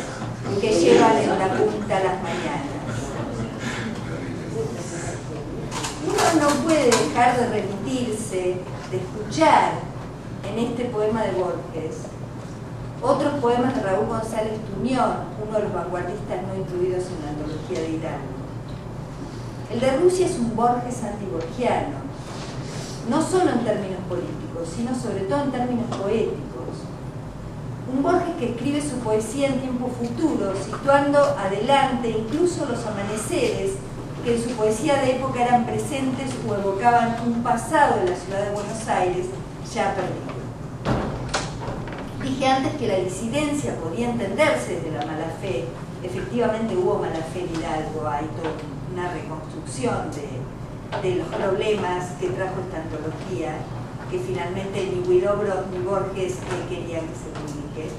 que llevan en la punta las mañanas. Uno no puede dejar de remitirse, de escuchar en este poema de Borges otros poemas de Raúl González Tuñón, uno de los vanguardistas no incluidos en la antología de Hidalgo. El de Rusia es un Borges antiborgiano, no solo en términos políticos, sino sobre todo en términos poéticos. Un Borges que escribe su poesía en tiempo futuro, situando adelante incluso los amaneceres que en su poesía de época eran presentes o evocaban un pasado de la ciudad de Buenos Aires ya perdido. Dije antes que la disidencia podía entenderse desde la mala fe. Efectivamente hubo mala fe en Hidalgo, hay toda una reconstrucción de los problemas que trajo esta antología, que finalmente ni Huidobro ni Borges querían que se publique.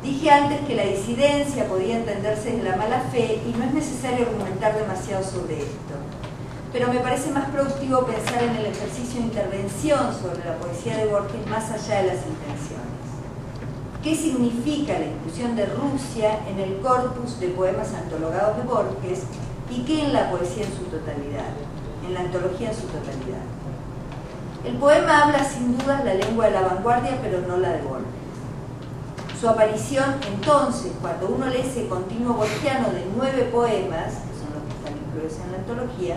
Dije antes que la disidencia podía entenderse desde la mala fe y no es necesario argumentar demasiado sobre esto. Pero me parece más productivo pensar en el ejercicio de intervención sobre la poesía de Borges más allá de las intenciones. ¿Qué significa la inclusión de Rusia en el corpus de poemas antologados de Borges y qué en la poesía en su totalidad, en la antología en su totalidad? El poema habla sin dudas la lengua de la vanguardia, pero no la de Borges. Su aparición entonces, cuando uno lee ese continuo borgiano de 9 poemas, que son los que están incluidos en la antología,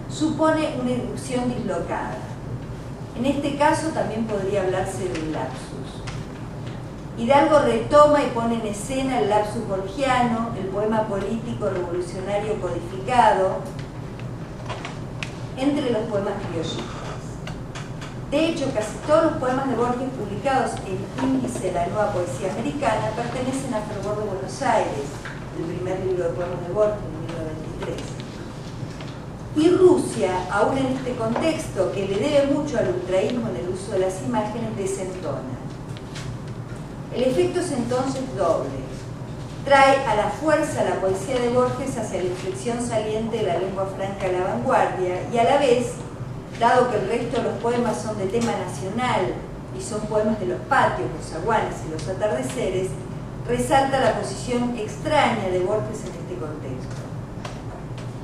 supone una inducción dislocada. En este caso también podría hablarse de un lapsus. Hidalgo retoma y pone en escena el lapsus borgiano, el poema político revolucionario codificado, entre los poemas criollistas. De hecho, casi todos los poemas de Borges publicados en Índice de la Nueva Poesía Americana pertenecen a Fervor de Buenos Aires, el primer libro de poemas de Borges en 1923. Y Rusia, aún en este contexto que le debe mucho al ultraísmo en el uso de las imágenes, desentona. El efecto es entonces doble. Trae a la fuerza la poesía de Borges hacia la inflexión saliente de la lengua franca de la vanguardia y a la vez, dado que el resto de los poemas son de tema nacional y son poemas de los patios, los zaguanes y los atardeceres, resalta la posición extraña de Borges en este contexto.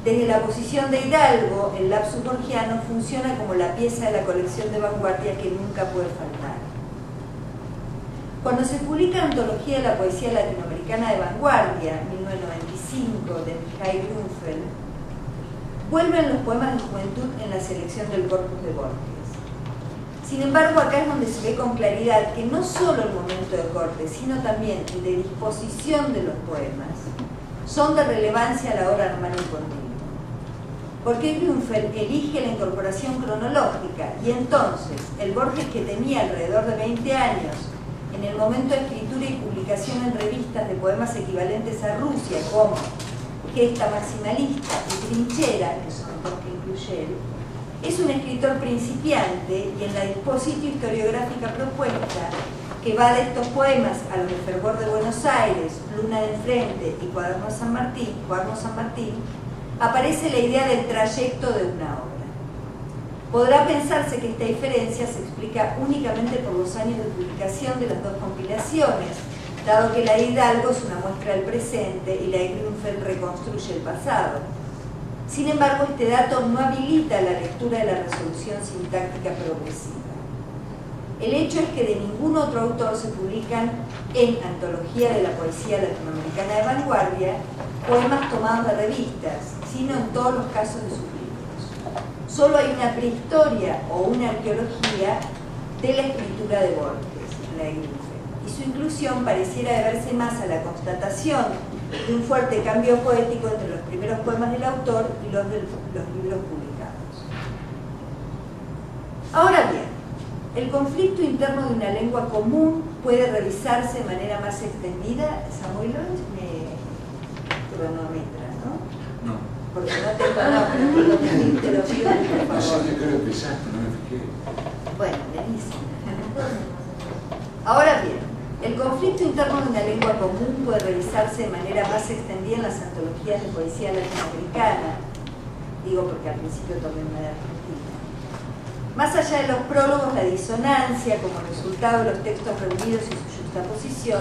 Desde la posición de Hidalgo, el lapsus borgiano funciona como la pieza de la colección de vanguardia que nunca puede faltar. Cuando se publica la Antología de la Poesía Latinoamericana de Vanguardia, en 1997, 25 de Mikhail Grünfeld, vuelven los poemas de juventud en la selección del corpus de Borges. Sin embargo, acá es donde se ve con claridad que no solo el momento de corte, sino también el de disposición de los poemas son de relevancia a la hora de armar un continuo. Porque Grünfeld elige la incorporación cronológica y entonces el Borges que tenía alrededor de 20 años en el momento de escritura y publicación en revistas de poemas equivalentes a Rusia como Gesta Maximalista y Trinchera, que son dos que incluye él, es un escritor principiante y en la dispositio historiográfica propuesta, que va de estos poemas a los de Fervor de Buenos Aires, Luna de Enfrente y Cuaderno San Martín, aparece la idea del trayecto de una obra. Podrá pensarse que esta diferencia se explica únicamente por los años de publicación de las dos compilaciones, dado que la de Hidalgo es una muestra del presente y la de Grünfeld reconstruye el pasado. Sin embargo, este dato no habilita la lectura de la resolución sintáctica progresiva. El hecho es que de ningún otro autor se publican en Antología de la Poesía Latinoamericana de Vanguardia poemas tomados de revistas, sino en todos los casos de sus libros. Solo hay una prehistoria o una arqueología de la escritura de Borges, la de Grünfeld, y su inclusión pareciera deberse más a la constatación de un fuerte cambio poético entre los primeros poemas del autor y los de los libros publicados. Ahora bien, el conflicto interno de una lengua común puede revisarse de manera más extendida. Samuel me cronometra, ¿no? No. Porque no tengo interrupción, por No sé, favor. yo creo que empezaste, no me fijé. Bueno, buenísimo. Ahora bien, el conflicto interno de una lengua común puede revisarse de manera más extendida en las antologías de poesía latinoamericana, digo porque al principio tomé una de Argentina. Más allá de los prólogos, la disonancia, como resultado de los textos reunidos y su juxtaposición,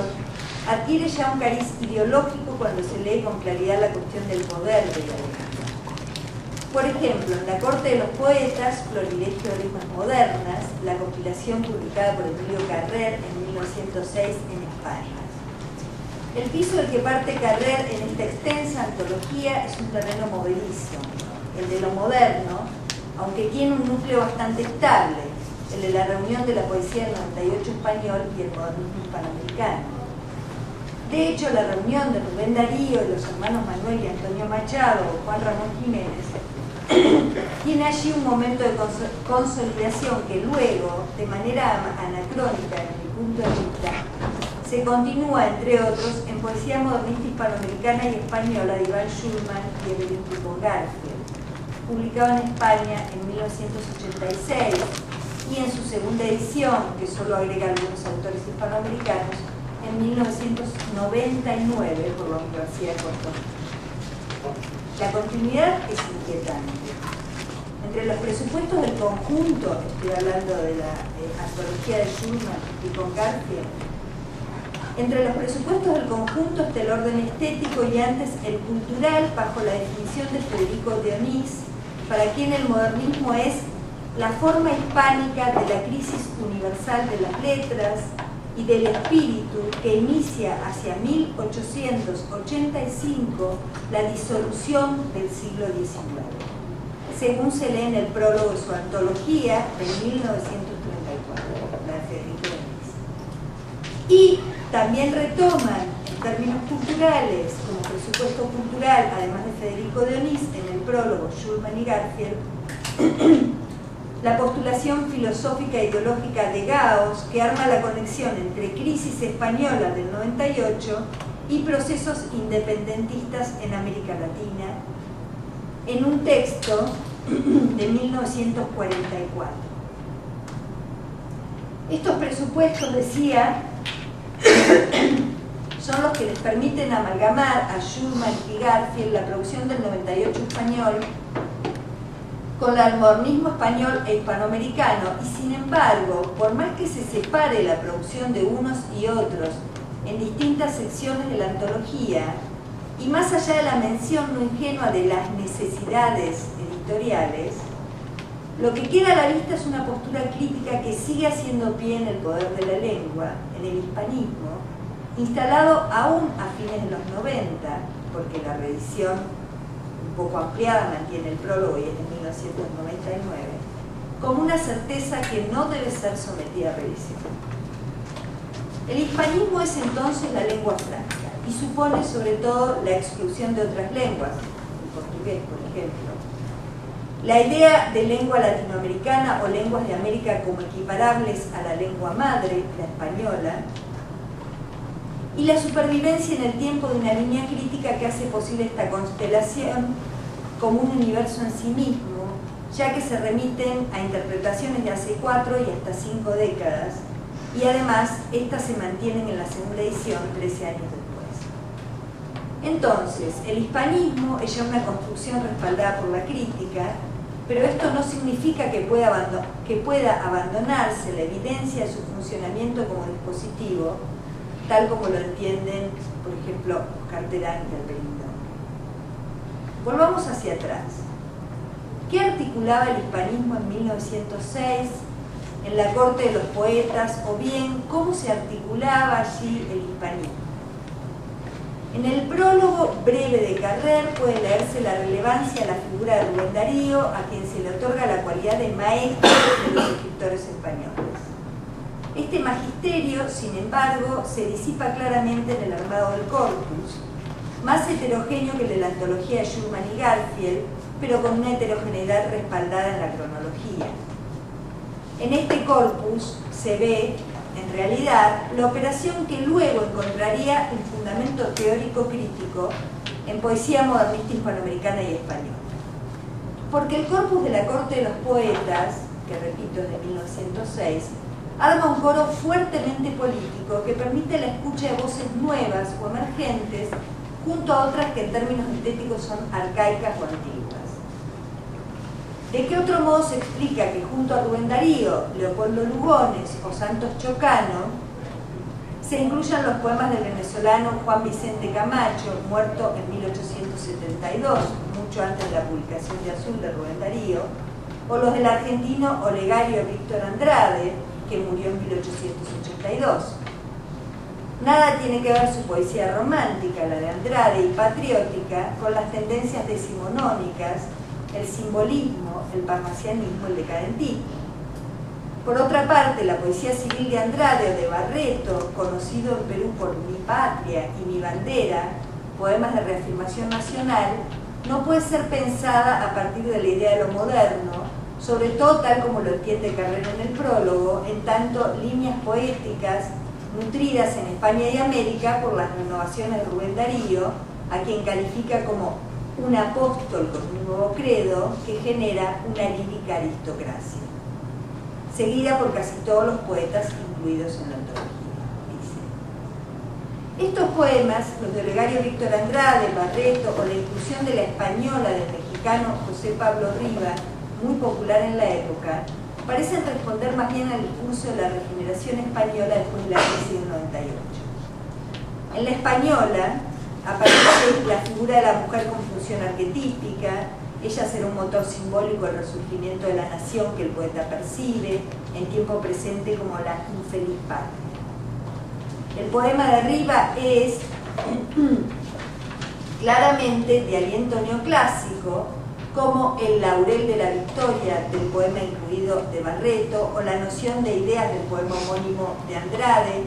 adquiere ya un cariz ideológico cuando se lee con claridad la cuestión del poder de la lengua. Por ejemplo, en La Corte de los Poetas, Florilegio de Lenguas Modernas, la compilación publicada por Emilio Carrer en 1906 en España. El piso del que parte Carrer en esta extensa antología es un terreno movedizo, el de lo moderno, aunque tiene un núcleo bastante estable, el de la reunión de la poesía del 98 español y el modernismo hispanoamericano. De hecho, la reunión de Rubén Darío y los hermanos Manuel y Antonio Machado o Juan Ramón Jiménez tiene allí un momento de consolidación que luego, de manera anacrónica desde mi punto de vista, se continúa, entre otros, en poesía modernista hispanoamericana y española de Iván Schulman y Evelyn Tripon Garfield, publicado en España en 1986 y en su segunda edición, que solo agrega algunos autores hispanoamericanos, en 1999 por la Universidad de Puerto Rico. La continuidad es inquietante. Entre los presupuestos del conjunto, estoy hablando de la antología de Schulman y con Garfield, entre los presupuestos del conjunto está el orden estético y antes el cultural, bajo la definición de Federico Dionís, para quien el modernismo es la forma hispánica de la crisis universal de las letras y del espíritu que inicia hacia 1885 la disolución del siglo XIX, según se lee en el prólogo de su antología de 1934, la de Federico Dionís. Y también retoman en términos culturales, como presupuesto cultural, además de Federico Dionís, en el prólogo Schulman y Garfield, la postulación filosófica e ideológica de Gauss, que arma la conexión entre crisis española del 98 y procesos independentistas en América Latina, en un texto de 1944. Estos presupuestos, decía, son los que les permiten amalgamar a Schulman y Garfield la producción del 98 español con el modernismo español e hispanoamericano, y sin embargo, por más que se separe la producción de unos y otros en distintas secciones de la antología, y más allá de la mención no ingenua de las necesidades editoriales, lo que queda a la vista es una postura crítica que sigue haciendo pie en el poder de la lengua, en el hispanismo, instalado aún a fines de los 90, porque la reedición un poco ampliada mantiene el prólogo y es de 1999, como una certeza que no debe ser sometida a revisión. El hispanismo es entonces la lengua franca y supone sobre todo la exclusión de otras lenguas, el portugués por ejemplo. La idea de lengua latinoamericana o lenguas de América como equiparables a la lengua madre, la española, y la supervivencia en el tiempo de una línea crítica que hace posible esta constelación como un universo en sí mismo, ya que se remiten a interpretaciones de hace 4 y hasta 5 décadas, y además estas se mantienen en la segunda edición 13 años después. Entonces, el hispanismo es ya una construcción respaldada por la crítica, pero esto no significa que pueda abandonarse la evidencia de su funcionamiento como dispositivo, tal como lo entienden, por ejemplo, Oscar Terán y Alberindón. Volvamos hacia atrás. ¿Qué articulaba el hispanismo en 1906, en la corte de los poetas, o bien cómo se articulaba allí el hispanismo? En el prólogo breve de Carrer puede leerse la relevancia de la figura de Rubén Darío, a quien se le otorga la cualidad de maestro de los escritores españoles. Este magisterio, sin embargo, se disipa claramente en el armado del corpus, más heterogéneo que el de la antología de Schurman y Garfield, pero con una heterogeneidad respaldada en la cronología. En este corpus se ve, en realidad, la operación que luego encontraría un fundamento teórico crítico en poesía modernista hispanoamericana y española. Porque el corpus de la corte de los poetas, que repito es de 1906, arma un coro fuertemente político que permite la escucha de voces nuevas o emergentes junto a otras que en términos estéticos son arcaicas o antiguas. ¿De qué otro modo se explica que junto a Rubén Darío, Leopoldo Lugones o Santos Chocano se incluyan los poemas del venezolano Juan Vicente Camacho, muerto en 1872, mucho antes de la publicación de Azul de Rubén Darío, o los del argentino Olegario Víctor Andrade, que murió en 1882. Nada tiene que ver su poesía romántica, la de Andrade, y patriótica, con las tendencias decimonónicas, el simbolismo, el parnasianismo, el decadentismo. Por otra parte, la poesía civil de Andrade o de Barreto, conocido en Perú por Mi Patria y Mi Bandera, poemas de reafirmación nacional, no puede ser pensada a partir de la idea de lo moderno, sobre todo tal como lo entiende Carrero en el prólogo, en tanto líneas poéticas nutridas en España y América por las renovaciones de Rubén Darío, a quien califica como un apóstol con un nuevo credo que genera una lírica aristocracia, seguida por casi todos los poetas incluidos en la antología, dice. Estos poemas, los de Olegario Víctor Andrade, Barreto o la inclusión de la española del mexicano José Pablo Riva, muy popular en la época, parecen responder más bien al discurso de la regeneración española después de la crisis del 98. En la española aparece la figura de la mujer con función arquetípica, ella será un motor simbólico del resurgimiento de la nación que el poeta percibe, en tiempo presente como la infeliz patria. El poema de Riva es claramente de aliento neoclásico, como el laurel de la victoria del poema incluido de Barreto o la noción de ideas del poema homónimo de Andrade,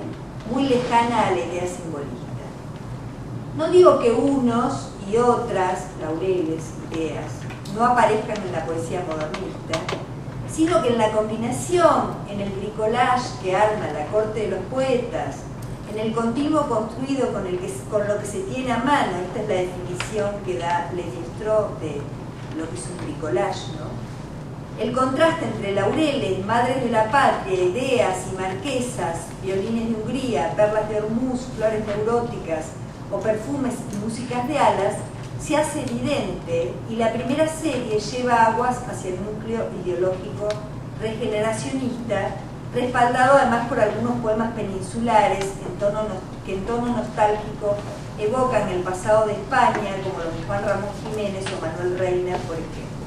muy lejana a la idea simbolista. No digo que unos y otras, laureles, ideas, no aparezcan en la poesía modernista, sino que en la combinación, en el bricolage que arma la corte de los poetas, en el continuo construido con lo que se tiene a mano, esta es la definición que da Lévi-Strauss de lo que es un bricolage, ¿no? El contraste entre laureles, madres de la patria, ideas y marquesas, violines de Hungría, perlas de Hormuz, flores neuróticas o perfumes y músicas de alas, se hace evidente y la primera serie lleva aguas hacia el núcleo ideológico regeneracionista, respaldado además por algunos poemas peninsulares que en tono nostálgico evocan el pasado de España, como los de Juan Ramón Jiménez o Manuel Reina, por ejemplo.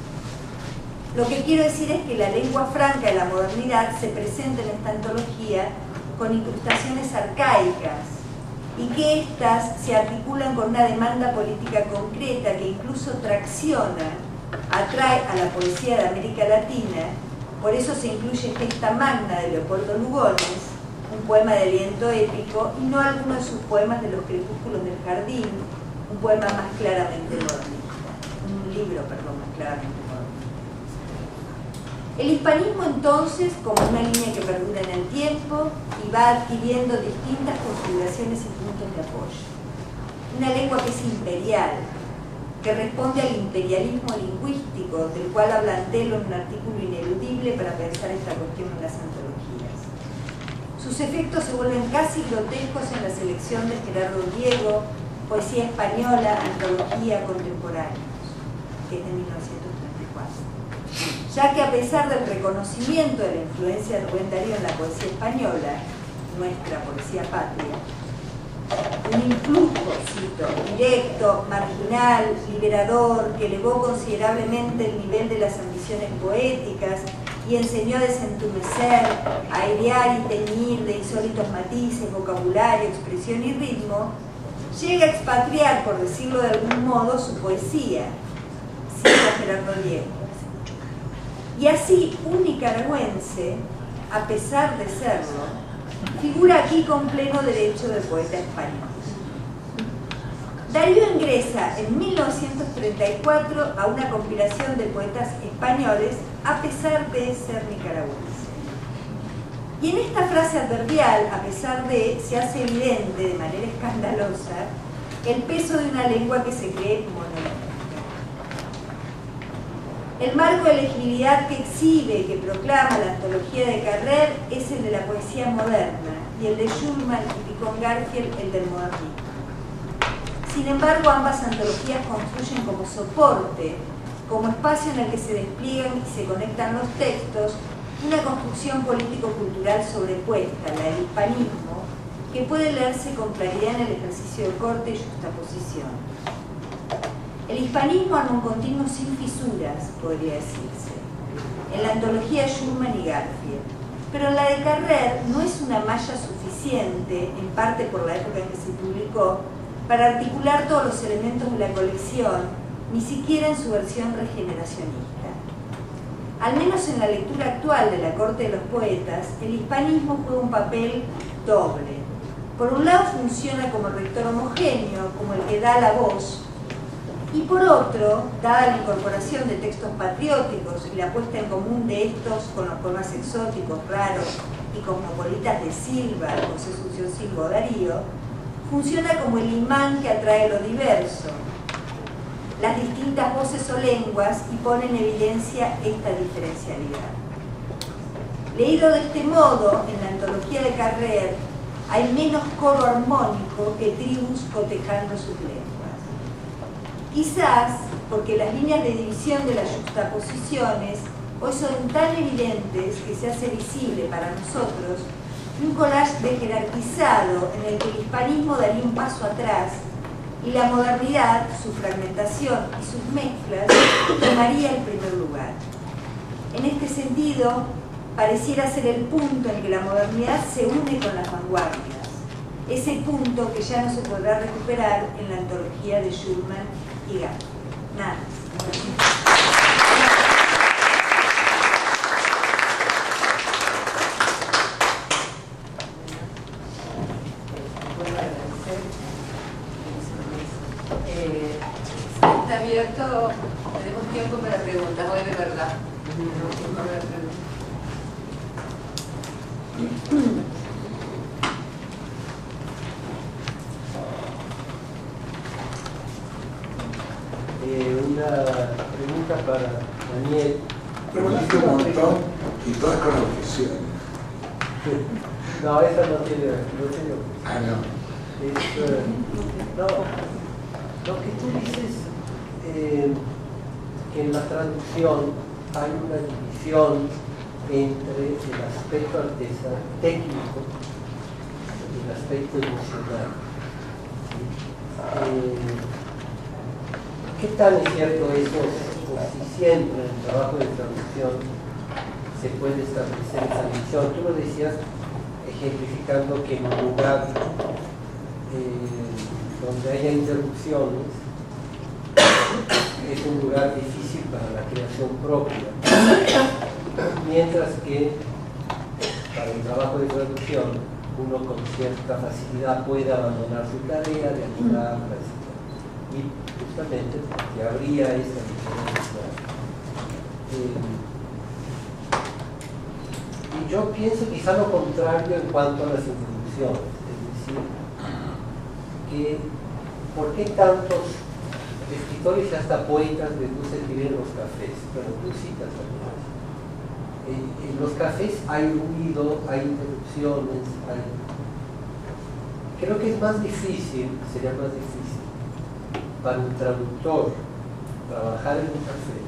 Lo que quiero decir es que la lengua franca de la modernidad se presenta en esta antología con incrustaciones arcaicas, y que éstas se articulan con una demanda política concreta que incluso atrae a la poesía de América Latina. Por eso se incluye Gesta Magna de Leopoldo Lugones, un poema de aliento épico, y no alguno de sus poemas de Los Crepúsculos del Jardín, un poema más claramente modernista, un libro, perdón, más claramente modernista. El hispanismo entonces, como una línea que perdura en el tiempo y va adquiriendo distintas configuraciones y puntos de apoyo. Una lengua que es imperial, que responde al imperialismo lingüístico, del cual habla Antelo en un artículo ineludible para pensar esta cuestión en las antologías. Sus efectos se vuelven casi grotescos en la selección de Gerardo Diego, Poesía Española, Antología Contemporáneos, que es de 1934. Ya que a pesar del reconocimiento de la influencia de Rubén Darío en la poesía española, nuestra poesía patria, un influjo, cito, directo, marginal, liberador, que elevó considerablemente el nivel de las ambiciones poéticas y enseñó a desentumecer, a airear y teñir de insólitos matices, vocabulario, expresión y ritmo, llega a expatriar, por decirlo de algún modo, su poesía, cita Gerardo Diego. Y así, un nicaragüense, a pesar de serlo, figura aquí con pleno derecho de poeta español. Darío ingresa en 1934 a una compilación de poetas españoles a pesar de ser nicaragüense. Y en esta frase adverbial, a pesar de, se hace evidente de manera escandalosa el peso de una lengua que se cree monolítica. El marco de legibilidad que exhibe, que proclama la antología de Carrer, es el de la poesía moderna, y el de Schulman y Picón Garfield el del modernismo. Sin embargo, ambas antologías construyen como soporte, como espacio en el que se despliegan y se conectan los textos, una construcción político-cultural sobrepuesta, la del hispanismo, que puede leerse con claridad en el ejercicio de corte y juxtaposición. El hispanismo arma un continuo sin fisuras, podría decirse, en la antología Schulman y Garfield, pero en la de Carrer no es una malla suficiente, en parte por la época en que se publicó, para articular todos los elementos de la colección, ni siquiera en su versión regeneracionista. Al menos en la lectura actual de la Corte de los Poetas, el hispanismo juega un papel doble. Por un lado funciona como rector homogéneo, como el que da la voz, y por otro, dada la incorporación de textos patrióticos y la puesta en común de estos con los poemas exóticos, raros y cosmopolitas de Silva, José Asunción Silva o Darío, funciona como el imán que atrae lo diverso, las distintas voces o lenguas, y pone en evidencia esta diferencialidad. Leído de este modo, en la antología de Carrer hay menos coro armónico que tribus cotejando sus lenguas. Quizás porque las líneas de división de las juxtaposiciones hoy son tan evidentes que se hace visible para nosotros un collage jerarquizado en el que el hispanismo daría un paso atrás y la modernidad, su fragmentación y sus mezclas tomaría el primer lugar. En este sentido, pareciera ser el punto en que la modernidad se une con las vanguardias, ese punto que ya no se podrá recuperar en la antología de Schulman y Garfield. Nada. Está abierto, tenemos tiempo para preguntas, hoy de verdad. Tenemos tiempo para preguntas. Una pregunta para Daniel. Preguntaste un montón y todas con objeciones. No, esa no tiene. Ah, no. No, lo que tú dices, que en la traducción hay una división entre el aspecto técnico y el aspecto emocional. ¿Qué tan es cierto eso? O si siempre en el trabajo de traducción se puede establecer esa división. Tú lo decías ejemplificando que en un lugar donde haya interrupciones es un lugar difícil para la creación propia, mientras que para el trabajo de traducción uno con cierta facilidad puede abandonar su tarea de ayudarla, etc. Y justamente porque habría esta diferencia. Y yo pienso quizá lo contrario en cuanto a las introducciones, es decir, que ¿por qué tantos escritores y hasta poetas les gusta escribir en los cafés? Bueno, tú citas algunas. En los cafés hay ruido, hay interrupciones, creo que es más difícil, sería más difícil para un traductor trabajar en un café.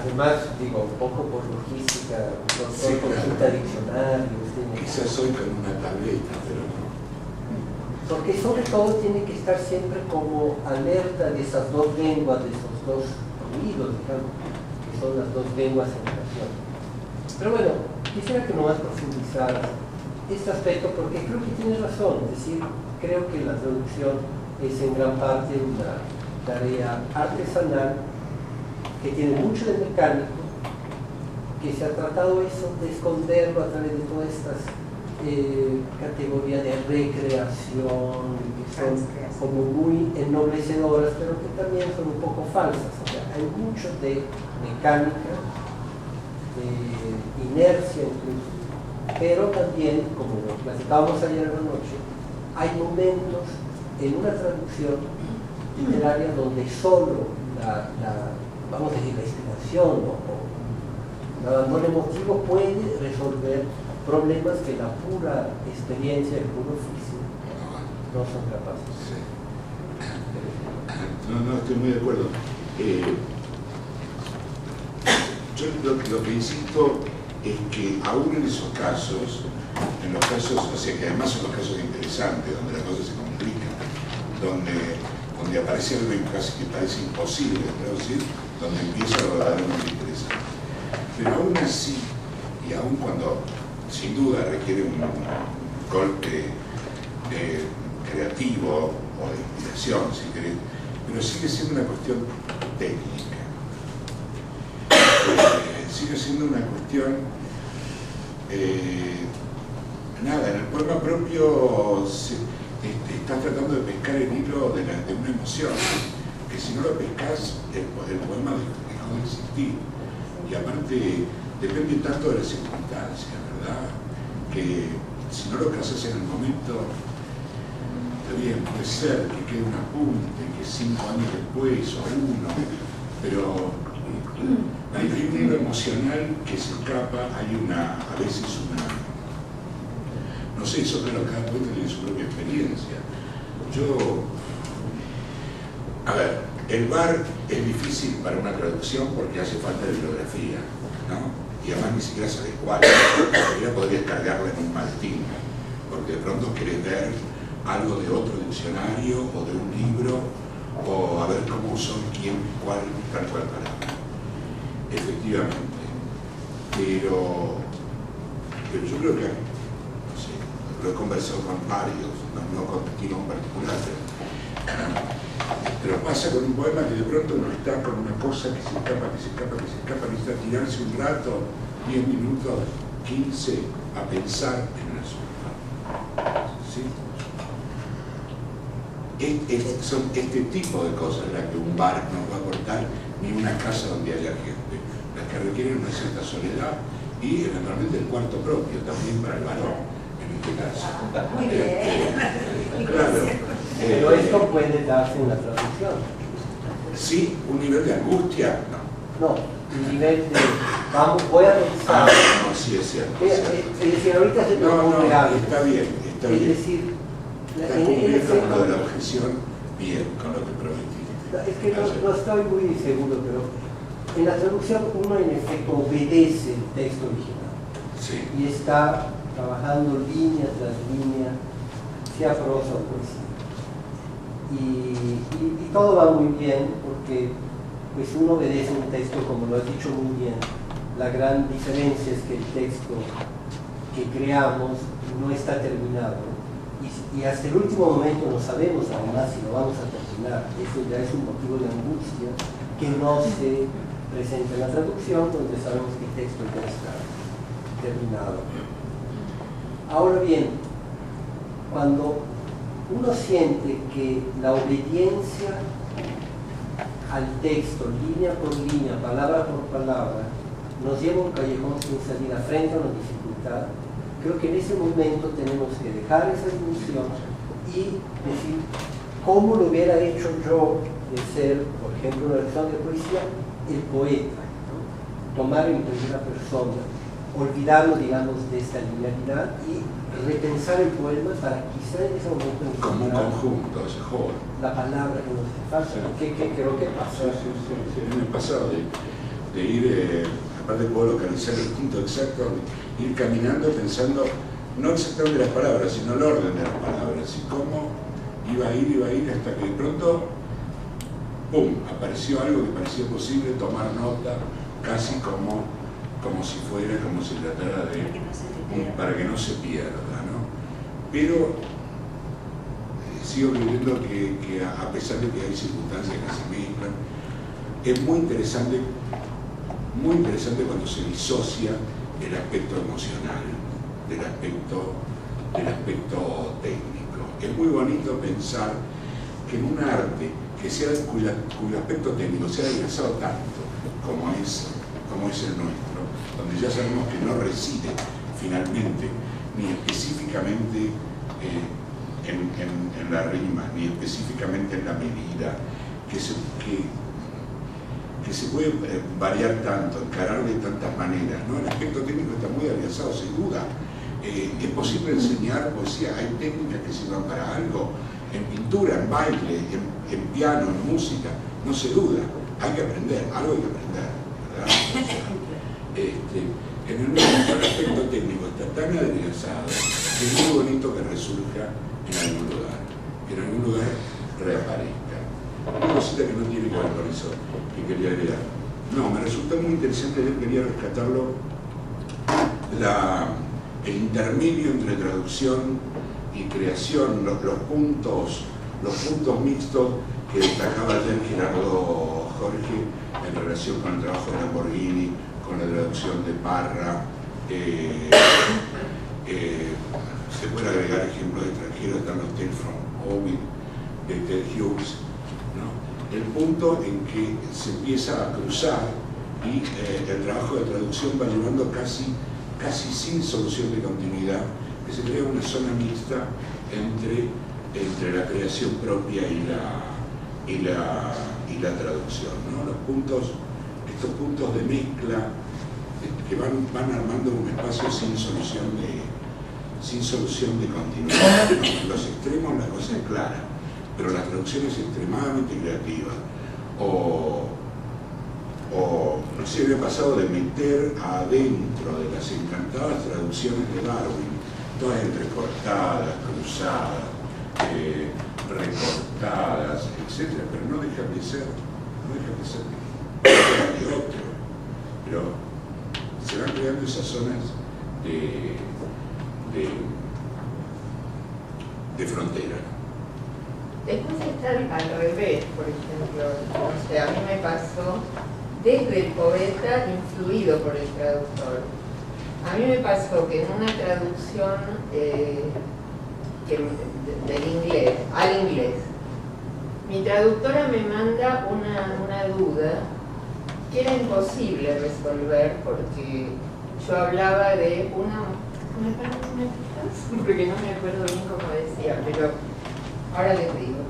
Además, digo, un poco por logística, por consulta diccionarios. Quizás soy con una tableta, pero no. Porque sobre todo tiene que estar siempre como alerta de esas dos lenguas, de esos dos ruidos, digamos, que son las dos lenguas en relación. Pero bueno, quisiera que nomás profundizaras este aspecto, porque creo que tienes razón, es decir, creo que la traducción es en gran parte una tarea artesanal que tiene mucho de mecánico, que se ha tratado eso de esconderlo a través de todas estas categorías de recreación, que son como muy ennoblecedoras, pero que también son un poco falsas. O sea, hay mucho de mecánica, de inercia incluso, pero también, como lo platicábamos ayer en la noche, hay momentos en una traducción literaria donde solo vamos a decir, la inspiración o el abandono emotivo puede resolver problemas que la pura experiencia, el puro oficio no son capaces. Sí. No, estoy muy de acuerdo. Yo lo que insisto es que aún en esos casos, o sea que además son los casos interesantes, donde la cosa se complica, donde aparece algo casi que parece imposible de traducir, donde empieza lo verdaderamente interesante. Pero aún así, y aún cuando sin duda requiere un golpe creativo o de inspiración, si querés, pero sigue siendo una cuestión técnica. Sigue siendo una cuestión nada, en el poema propio estás tratando de pescar el hilo de una emoción, que si no lo pescas el poema dejó de existir. Y aparte depende tanto de las circunstancias, ¿verdad? Que si no lo casas en el momento, está bien, puede ser que quede un apunte, que 5 años después o 1, pero hay un hilo emocional que se escapa, a veces no sé, eso claro, cada poeta tiene su propia experiencia. A ver, el bar es difícil para una traducción porque hace falta bibliografía, ¿no? Y además ni siquiera sabes cuál. Ya podrías cargarla en un maletín, porque de pronto querés ver algo de otro diccionario o de un libro, o a ver cómo son cuál palabra. Efectivamente. Pero yo creo que, no sé, lo he conversado con varios, no con Tino en particular, pero pasa con un poema que de pronto uno está con una cosa que se escapa, necesita tirarse un rato, 10 minutos, 15, a pensar en el asunto. ¿Sí? Son este tipo de cosas las que un bar no va a aportar, ni una casa donde haya gente, las que requieren una cierta soledad y eventualmente el cuarto propio también para el varón, en este caso. Muy bien. Claro. Pero esto puede darse en la traducción. Sí, un nivel de angustia, no. No, un nivel de, voy a pensar. No, sí es cierto. Es decir, ahorita se me ocurre algo. Está bien. Es decir, está cumpliendo con lo de la objeción bien, con lo que prometí. Es que no estoy muy seguro, pero en la traducción uno en efecto obedece el texto original. Sí. Y está trabajando línea tras línea, sea prosa o poesía. Y todo va muy bien porque pues uno obedece un texto, como lo has dicho muy bien. La gran diferencia es que el texto que creamos no está terminado y hasta el último momento no sabemos además si lo vamos a terminar. Eso ya es un motivo de angustia que no se presenta en la traducción, donde sabemos que el texto ya está terminado. Ahora bien, cuando uno siente que la obediencia al texto, línea por línea, palabra por palabra, nos lleva a un callejón sin salida frente a una dificultad, creo que en ese momento tenemos que dejar esa ilusión y decir, ¿cómo lo hubiera hecho yo de ser, por ejemplo, una lección de poesía, el poeta? ¿No? Tomar en primera persona, olvidarnos, digamos, de esta linealidad y repensar el poema para quizá en ese momento como un conjunto, ese joven. La palabra que nos hace falta. ¿Qué creo que pasa? Sí, me ha pasado de ir, aparte puedo localizar el punto exacto, ir caminando pensando, no exactamente las palabras, sino el orden de las palabras, y cómo iba a ir hasta que de pronto, ¡pum!, apareció algo que parecía posible tomar nota, casi como si se tratara de para que no se pierda, ¿no? Pero sigo creyendo que a pesar de que hay circunstancias que se mezclan, es muy interesante cuando se disocia el aspecto emocional del aspecto técnico. Es muy bonito pensar que en un arte cuyo aspecto técnico sea adelgazado tanto como es el nuestro, donde ya sabemos que no reside finalmente ni específicamente en la rima, ni específicamente en la medida, que se puede variar tanto, encarar de tantas maneras, ¿no? El aspecto técnico está muy avanzado, sin duda. Es posible enseñar poesía, hay técnicas que sirvan para algo, en pintura, en baile, en piano, en música, no se duda, hay que aprender, algo hay que aprender, ¿verdad? En el momento el aspecto técnico está tan adelgazado que es muy bonito que resurja en algún lugar reaparezca. Una cosita que no tiene que ver con eso que quería agregar. No, me resulta muy interesante, yo quería rescatarlo, el intermedio entre traducción y creación, los puntos mixtos que destacaba ayer Gerardo Jorge en relación con el trabajo de Lamborghini, con la traducción de Parra. Se puede agregar ejemplos extranjeros, están los Tales from Ovid, de Ted Hughes, ¿no? El punto en que se empieza a cruzar y el trabajo de traducción va llevando casi sin solución de continuidad, que se crea una zona mixta entre la creación propia y la traducción, ¿no? Estos puntos de mezcla que van armando un espacio sin solución de continuidad, ¿no? En los extremos la cosa es clara, pero la traducción es extremadamente creativa. No sé, me ha pasado de meter adentro de las encantadas traducciones de Darwin, todas entrecortadas, cruzadas, recortadas, etc., pero no dejan de ser de otro. Pero se van creando esas zonas de frontera. Después está al revés, por ejemplo, o sea, a mí me pasó desde el poeta influido por el traductor. A mí me pasó que en una traducción del inglés al inglés, mi traductora me manda una duda que era imposible resolver porque yo hablaba de porque no me acuerdo bien cómo decía, pero ahora les digo.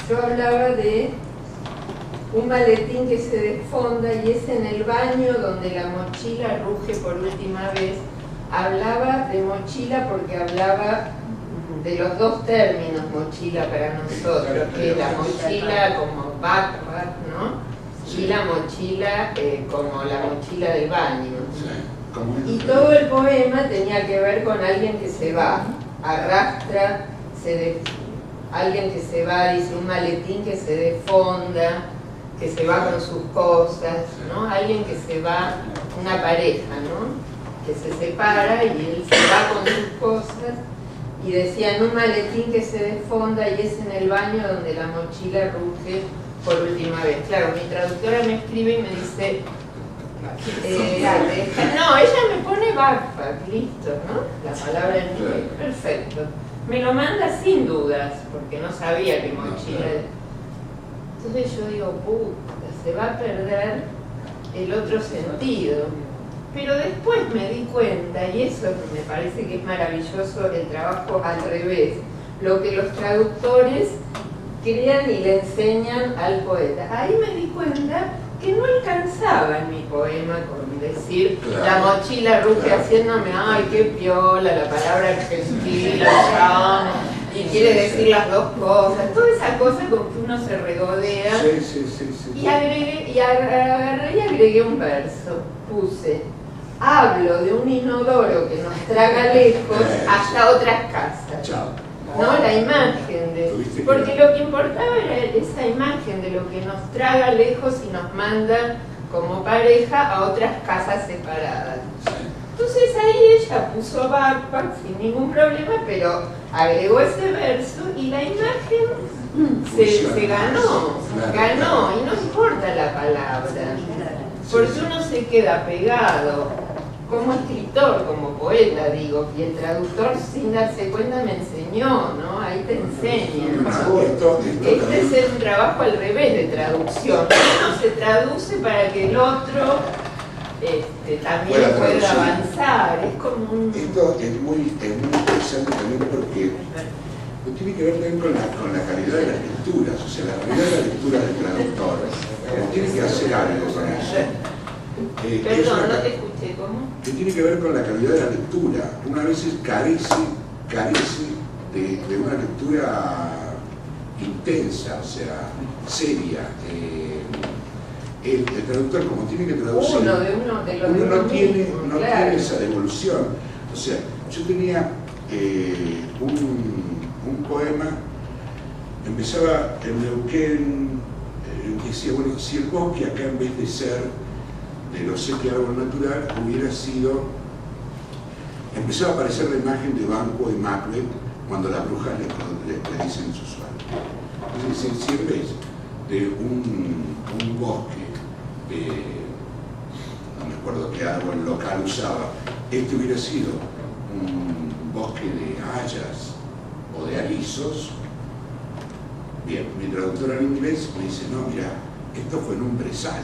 Yo hablaba de un maletín que se desfonda y es en el baño donde la mochila ruge por última vez. Hablaba de mochila porque hablaba de los dos términos mochila para nosotros, que es la mochila como backpack, ¿no? Y la mochila como la mochila del baño. Y todo el poema tenía que ver con alguien que se va, arrastra, alguien que se va, dice un maletín que se defonda, que se va con sus cosas, ¿no? Alguien que se va, una pareja, ¿no? Que se separa y él se va con sus cosas, y decían un maletín que se desfonda y es en el baño donde la mochila ruge por última vez. Claro, mi traductora me escribe y me dice, no, ella me pone backpack, listo, ¿no? La palabra en inglés, perfecto. Me lo manda sin dudas, porque no sabía que mochila. Entonces yo digo, puta, se va a perder el otro sentido. Pero después me di cuenta, y eso me parece que es maravilloso, el trabajo al revés, lo que los traductores crean y le enseñan al poeta. Ahí me di cuenta que no alcanzaba en mi poema con decir la mochila ruge haciéndome, ay, qué piola, la palabra argentina, y quiere decir las dos cosas, toda esa cosa con que uno se regodea. Y agarré y agregué un verso, puse, hablo de un inodoro que nos traga lejos hasta otras casas. ¿No? La imagen de... Porque lo que importaba era esa imagen de lo que nos traga lejos y nos manda como pareja a otras casas separadas. Entonces ahí ella puso backpack sin ningún problema, pero agregó ese verso y la imagen se ganó, y no importa la palabra, porque uno se queda pegado. Como escritor, como poeta, digo, y el traductor sin darse cuenta me enseñó, ¿no? Ahí te enseña. Este es un trabajo al revés de traducción. Uno se traduce para que el otro también pueda avanzar. Es como un... Esto es muy interesante también porque tiene que ver también con la calidad de las lecturas, o sea, la calidad de la lectura del traductor. Como tiene que hacer algo con eso. Perdón, no te escuché, ¿cómo? Que tiene que ver con la calidad de la lectura. Una vez carece de una lectura intensa, o sea, seria. El traductor, como tiene que traducir, uno no tiene esa devolución. O sea, yo tenía un poema, empezaba en Neuquén, decía, bueno, si el bosque acá en vez de ser de lo sé que árbol natural hubiera sido, empezaba a aparecer la imagen de Banquo y Macbeth cuando las brujas le dicen su sueño. Entonces, si en vez de un bosque, no me acuerdo qué árbol local usaba, este hubiera sido un bosque de hayas o de alisos, bien, mi traductor en inglés me dice, no, mira, esto fue en un brezal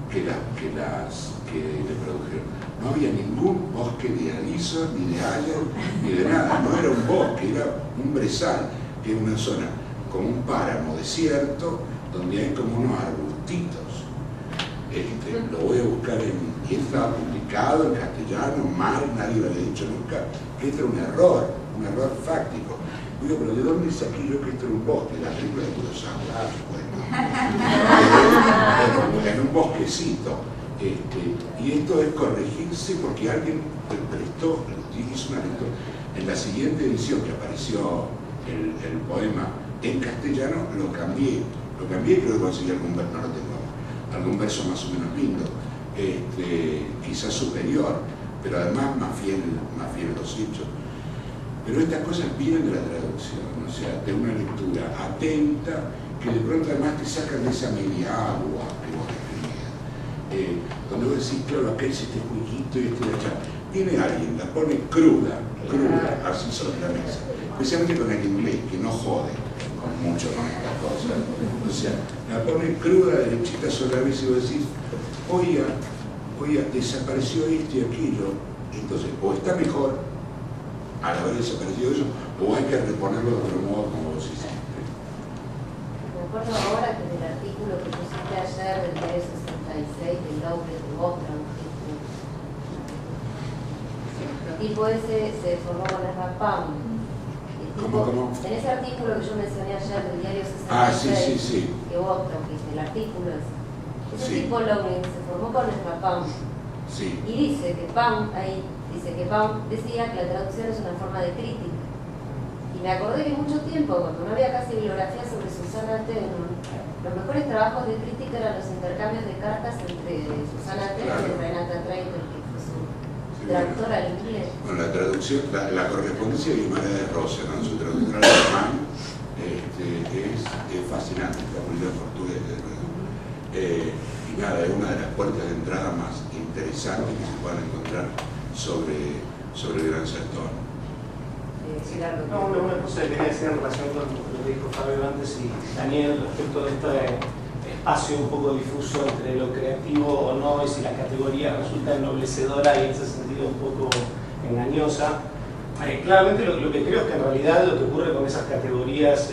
que le produjeron. No había ningún bosque de alisos, ni de hayas, ni de nada. No era un bosque, era un brezal, que es una zona como un páramo desierto, donde hay como unos arbustitos. Lo voy a buscar y estaba publicado en castellano, mal, nadie lo había dicho nunca, que este era un error fáctico. Digo, pero ¿de dónde saqué yo que esto era un bosque? La película de Kurosawa, en un bosquecito. Y esto es corregirse porque alguien prestó, hizo una lectura. En la siguiente edición que apareció el poema en castellano, lo cambié y creo que conseguí algún verso, no lo tengo, algún verso más o menos lindo, quizás superior, pero además más fiel a los hechos. Pero estas cosas vienen de la traducción, o sea, de una lectura atenta, que de pronto además te sacan de esa media agua que vos escribías. Donde vos decís, claro, acá es este jueguito y este de allá. Viene alguien, la pone cruda, así sobre la mesa. Especialmente con el inglés, que no jode con mucho con estas cosas. O sea, la pone cruda, derechita sobre la mesa y vos decís, oiga, desapareció esto y aquello. Entonces, o está mejor al haber desaparecido eso, o hay que reponerlo de otro modo como vos hiciste. Me acuerdo ahora que en el artículo que pusiste ayer del diario 66 del Doble de Botran, el tipo ese se formó con el Rapam. ¿Cómo? En ese artículo que yo mencioné ayer del diario 66, sí. que Botran, el artículo ese tipo Lowling se formó con el Rapam. Sí. Y dice que Pam decía que la traducción es una forma de crítica y me acordé que mucho tiempo, cuando no había casi bibliografía sobre Susana Tenor, los mejores trabajos de crítica eran los intercambios de cartas entre Susana Tenor y Renata Trainer, que fue su traductora al inglés. Bueno, la traducción, la correspondencia de Guimarães de Rosa, ¿no? Su traductora al alemán, es fascinante, la comunidad portuguesa. Y nada, es una de las puertas de entrada más interesantes que se puedan encontrar sobre el gran sector. No, una cosa que quería decir en relación con lo que dijo Fabio antes y Daniel respecto de este espacio un poco difuso entre lo creativo o no, y si la categoría resulta ennoblecedora y en ese sentido un poco engañosa. Claramente lo que creo es que en realidad lo que ocurre con esas categorías,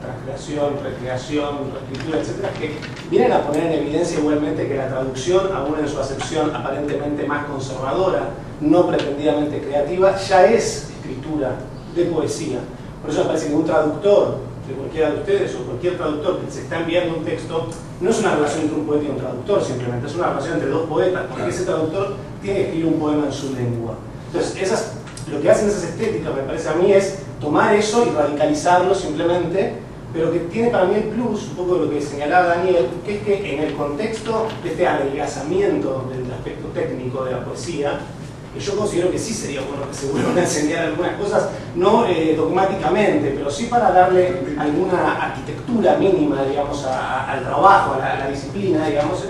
transcreación, recreación, reescritura, etcétera, es que vienen a poner en evidencia igualmente que la traducción, aún en su acepción aparentemente más conservadora, no pretendidamente creativa, ya es escritura de poesía. Por eso me parece que un traductor de cualquiera de ustedes o cualquier traductor que se está enviando un texto no es una relación entre un poeta y un traductor simplemente, es una relación entre dos poetas, porque ese traductor tiene que escribir un poema en su lengua. Entonces lo que hacen esas estéticas, me parece a mí, es tomar eso y radicalizarlo simplemente, pero que tiene para mí el plus, un poco de lo que señalaba Daniel, que es que en el contexto de este adelgazamiento del aspecto técnico de la poesía, que yo considero que sí sería bueno que se vuelvan a enseñar algunas cosas, no dogmáticamente, pero sí para darle alguna arquitectura mínima, digamos, al trabajo, a la disciplina, digamos,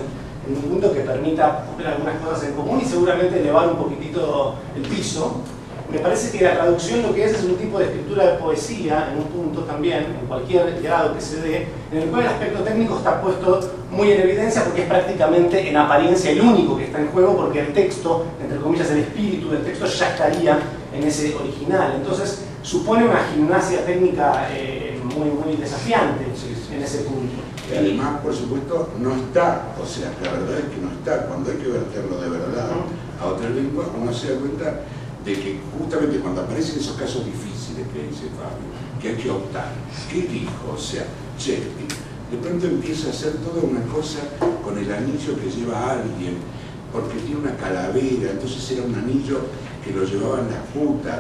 en un punto que permita poner algunas cosas en común y seguramente elevar un poquitito el piso. Me parece que la traducción lo que es un tipo de escritura de poesía, en un punto también, en cualquier grado que se dé, en el cual el aspecto técnico está puesto muy en evidencia porque es prácticamente en apariencia el único que está en juego, porque el texto, entre comillas, el espíritu del texto ya estaría en ese original. Entonces supone una gimnasia técnica muy desafiante en ese punto. Y además, por supuesto, no está, o sea, la verdad es que no está. Cuando hay que verterlo de verdad a otra lengua, uno se da cuenta de que justamente cuando aparecen esos casos difíciles que dice Fabio, que hay que optar, ¿qué dijo? O sea, Shakespeare, de pronto empieza a hacer toda una cosa con el anillo que lleva alguien, porque tiene una calavera, entonces era un anillo que lo llevaban las putas,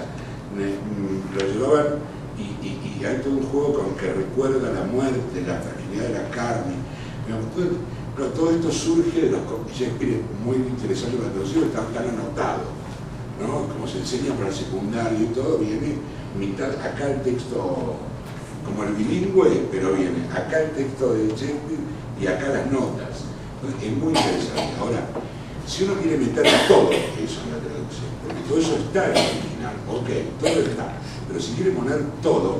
lo llevaban, y hay todo un juego con que recuerda la muerte, la fragilidad de la carne. Pero todo esto surge de los Shakespeare, muy interesante la traducción, está tan anotado, ¿no? Como se enseña para el secundario y todo, viene mitad, acá el texto, como el bilingüe, pero viene acá el texto de Shakespeare y acá las notas. Entonces, es muy interesante. Ahora, si uno quiere meter todo eso en la traducción, porque todo eso está en el original, ok, todo está, pero si quiere poner todo,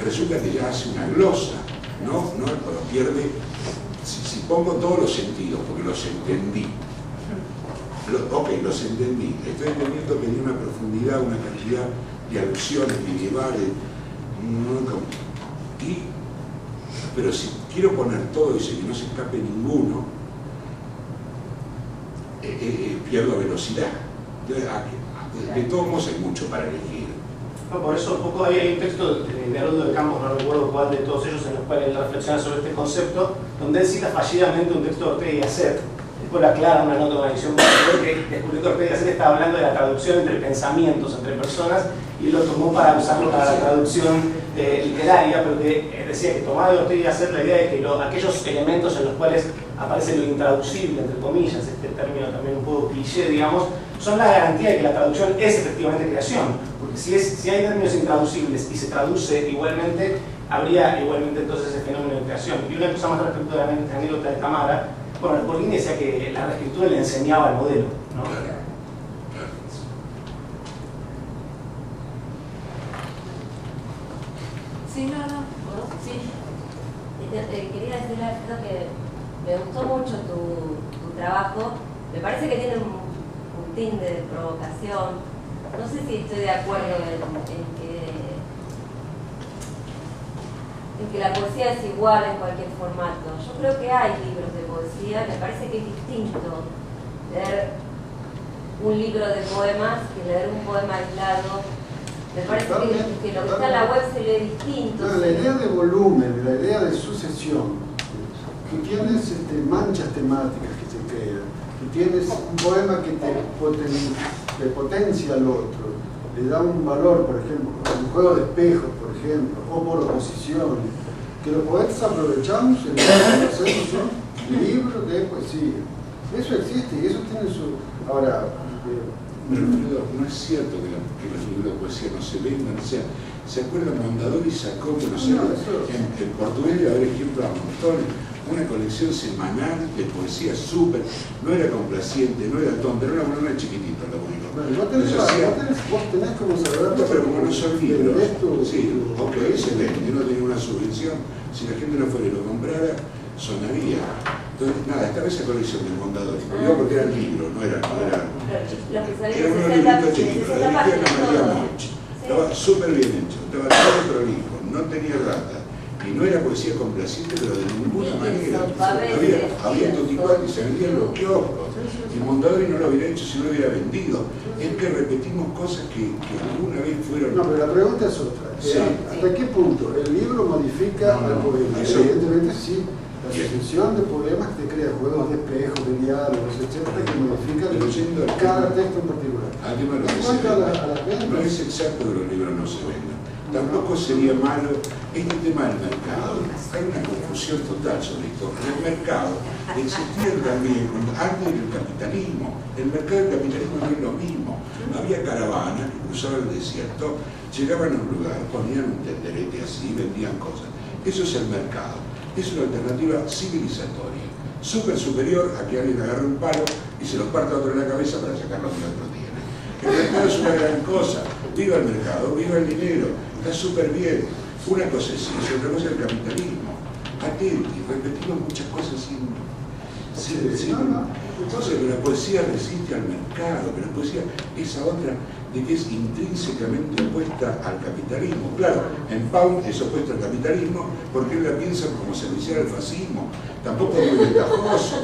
resulta que ya hace una glosa, ¿no? Lo pierde. Si pongo todos los sentidos, porque los entendí, ok, los entendí, estoy entendiendo que tiene una profundidad, una cantidad de alusiones medievales, pero si quiero poner todo eso y que no se escape ninguno, pierdo velocidad. De todos modos hay mucho para elegir. Por eso un poco hay un texto de Haroldo de Campos, no recuerdo cuál de todos ellos, en los cuales él reflexiona sobre este concepto, donde él cita fallidamente un texto de Ortega y Gasset. Después lo aclara una nota de una edición posterior que descubrió que Ortega y Gasset estaba hablando de la traducción entre pensamientos, entre personas, y lo tomó para usarlo para la traducción literaria, pero que decía que tomaba de Ortega y Gasset la idea de que aquellos elementos en los cuales aparece lo intraducible, entre comillas, este término también un poco cliché, digamos, son la garantía de que la traducción es efectivamente creación, porque si hay términos intraducibles y se traduce igualmente, habría igualmente entonces ese fenómeno de creación. Y una cosa más respecto de la anécdota de Tamara, bueno, Borghini decía que la reescritura le enseñaba el modelo, ¿no? Sí, no. Sí. Quería decirle a Alfredo que me gustó mucho tu trabajo. Me parece que tiene un tinte de provocación. No sé si estoy de acuerdo en que la poesía es igual en cualquier formato. Yo creo que hay libros de poesía. Me parece que es distinto leer un libro de poemas que leer un poema aislado. Me parece que lo que está en la web se lee distinto. No, la idea de volumen, la idea de sucesión, que tienes manchas temáticas que se crean, que tienes un poema que te potencia al otro, le da un valor, por ejemplo, un juego de espejos, por ejemplo, o por oposición, que los poetas aprovechamos en lo que hacemos son libros de poesía. Eso existe y eso tiene su... Ahora... Pero no es cierto que los libros de poesía no se vendan. O sea, ¿se acuerdan? Mondadori sacó, pero en portugués debe haber ejemplos a montones, una colección semanal de poesía súper, no era complaciente, no era tonta, era una bolona chiquitita, lo único. Bueno, vos tenés como saber... No, pero como no son libros, sí, ok, se vende, no tiene una subvención, si la gente no fuera y lo comprara, sonaría. Entonces, nada, estaba esa colección de Mondadori, digo porque eran libros, no era era un librito chiquito, la dirigía María Moch, estaba súper bien hecho, estaba todo prolijo, no tenía rata, y no era poesía complaciente, pero de ninguna manera. Había Toticuati, se vendían los kioscos, y Mondadori no lo hubiera hecho si no lo hubiera vendido. Es que repetimos cosas que alguna vez fueron... No, pero la pregunta es otra. Sí. ¿Hasta qué punto el libro modifica al poema? Evidentemente sí. La sucesión de poemas te crea juegos de espejos, de diálogos, etcétera, que modifican cada texto en particular. En cuanto a la venta, no es exacto que los libros no se vendan. Tampoco sería malo este tema del mercado. Hay una confusión total sobre esto. En el mercado existía también, antes del capitalismo, el mercado y el capitalismo no es lo mismo. Había caravanas que cruzaban el desierto, llegaban a un lugar, ponían un tenderete así, vendían cosas. Eso es el mercado. Es una alternativa civilizatoria, súper superior a que alguien agarre un palo y se lo parta a otro en la cabeza para sacar lo que otro tiene. El mercado es una gran cosa. Viva el mercado, viva el dinero, está súper bien. Una cosa es eso, otra cosa es el capitalismo. Atenti, repetimos muchas cosas sin entonces, la poesía resiste al mercado, pero la poesía esa otra de que es intrínsecamente opuesta al capitalismo. Claro, en Pound es opuesto al capitalismo porque él la piensa como se hiciera el fascismo. Tampoco es muy ventajoso.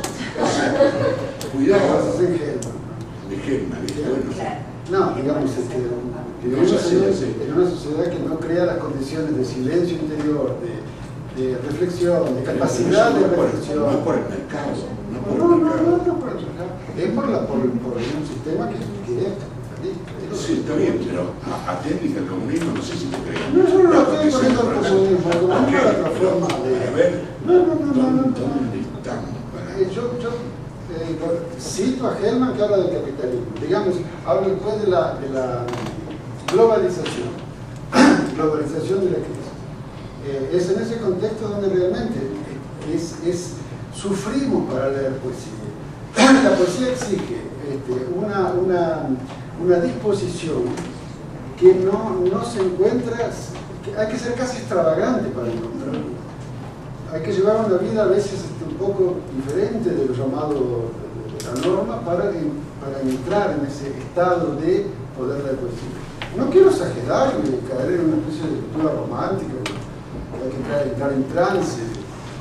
Cuidado. De Herman, bueno. No, digamos, en una sociedad que no crea las condiciones de silencio interior, de reflexión, de capacidad de reflexión. No por el mercado. No por el mercado. Es por un sistema que es capitalista. Sí, está bien, pero atenti que el comunismo no sé si te crees. No, yo no lo estoy poniendo el comunismo. El comunismo es otra forma de... A ver, ¿dónde estamos? Yo cito a Herman que habla del capitalismo. Digamos, habla después de la globalización. Globalización de la crisis. Es en ese contexto donde realmente sufrimos para leer poesía. La poesía exige una disposición que no se encuentra, hay que ser casi extravagante para encontrarlo. Hay que llevar una vida a veces un poco diferente de lo llamado de la norma para entrar en ese estado de poder leer poesía. No quiero exagerar y caer en una especie de lectura romántica, hay que entrar en trance.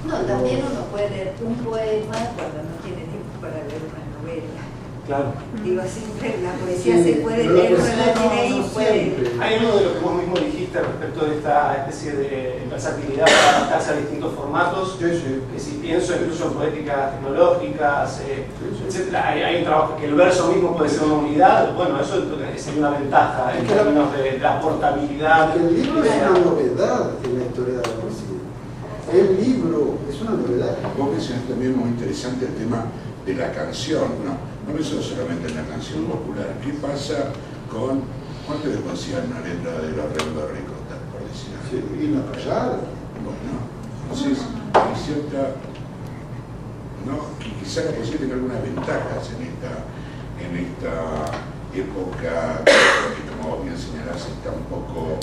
No, también uno puede leer un poema cuando no tiene tiempo para leer una novela. Claro. Digo, siempre la poesía se puede leer, uno la tiene ahí y puede... Hay algo de lo que vos mismo dijiste respecto de esta especie de versatilidad para adaptarse a distintos formatos, que si pienso incluso en poéticas tecnológicas, etcétera, hay un trabajo que el verso mismo puede ser una unidad, bueno, eso sería una ventaja en términos de la portabilidad. Porque el libro es una novedad en la historia de la poesía. El libro es una novedad. Vos mencionaste también muy interesante el tema de la canción, ¿no? No pienso solamente en la canción popular. ¿Qué pasa con cuánto le consideran una letra de los Redondos Ricota, por decir algo? Sí, y una rayada. Bueno, entonces hay cierta, ¿no? Quizá la poesía tenga algunas ventajas en esta época que, como vos bien señalás, está un poco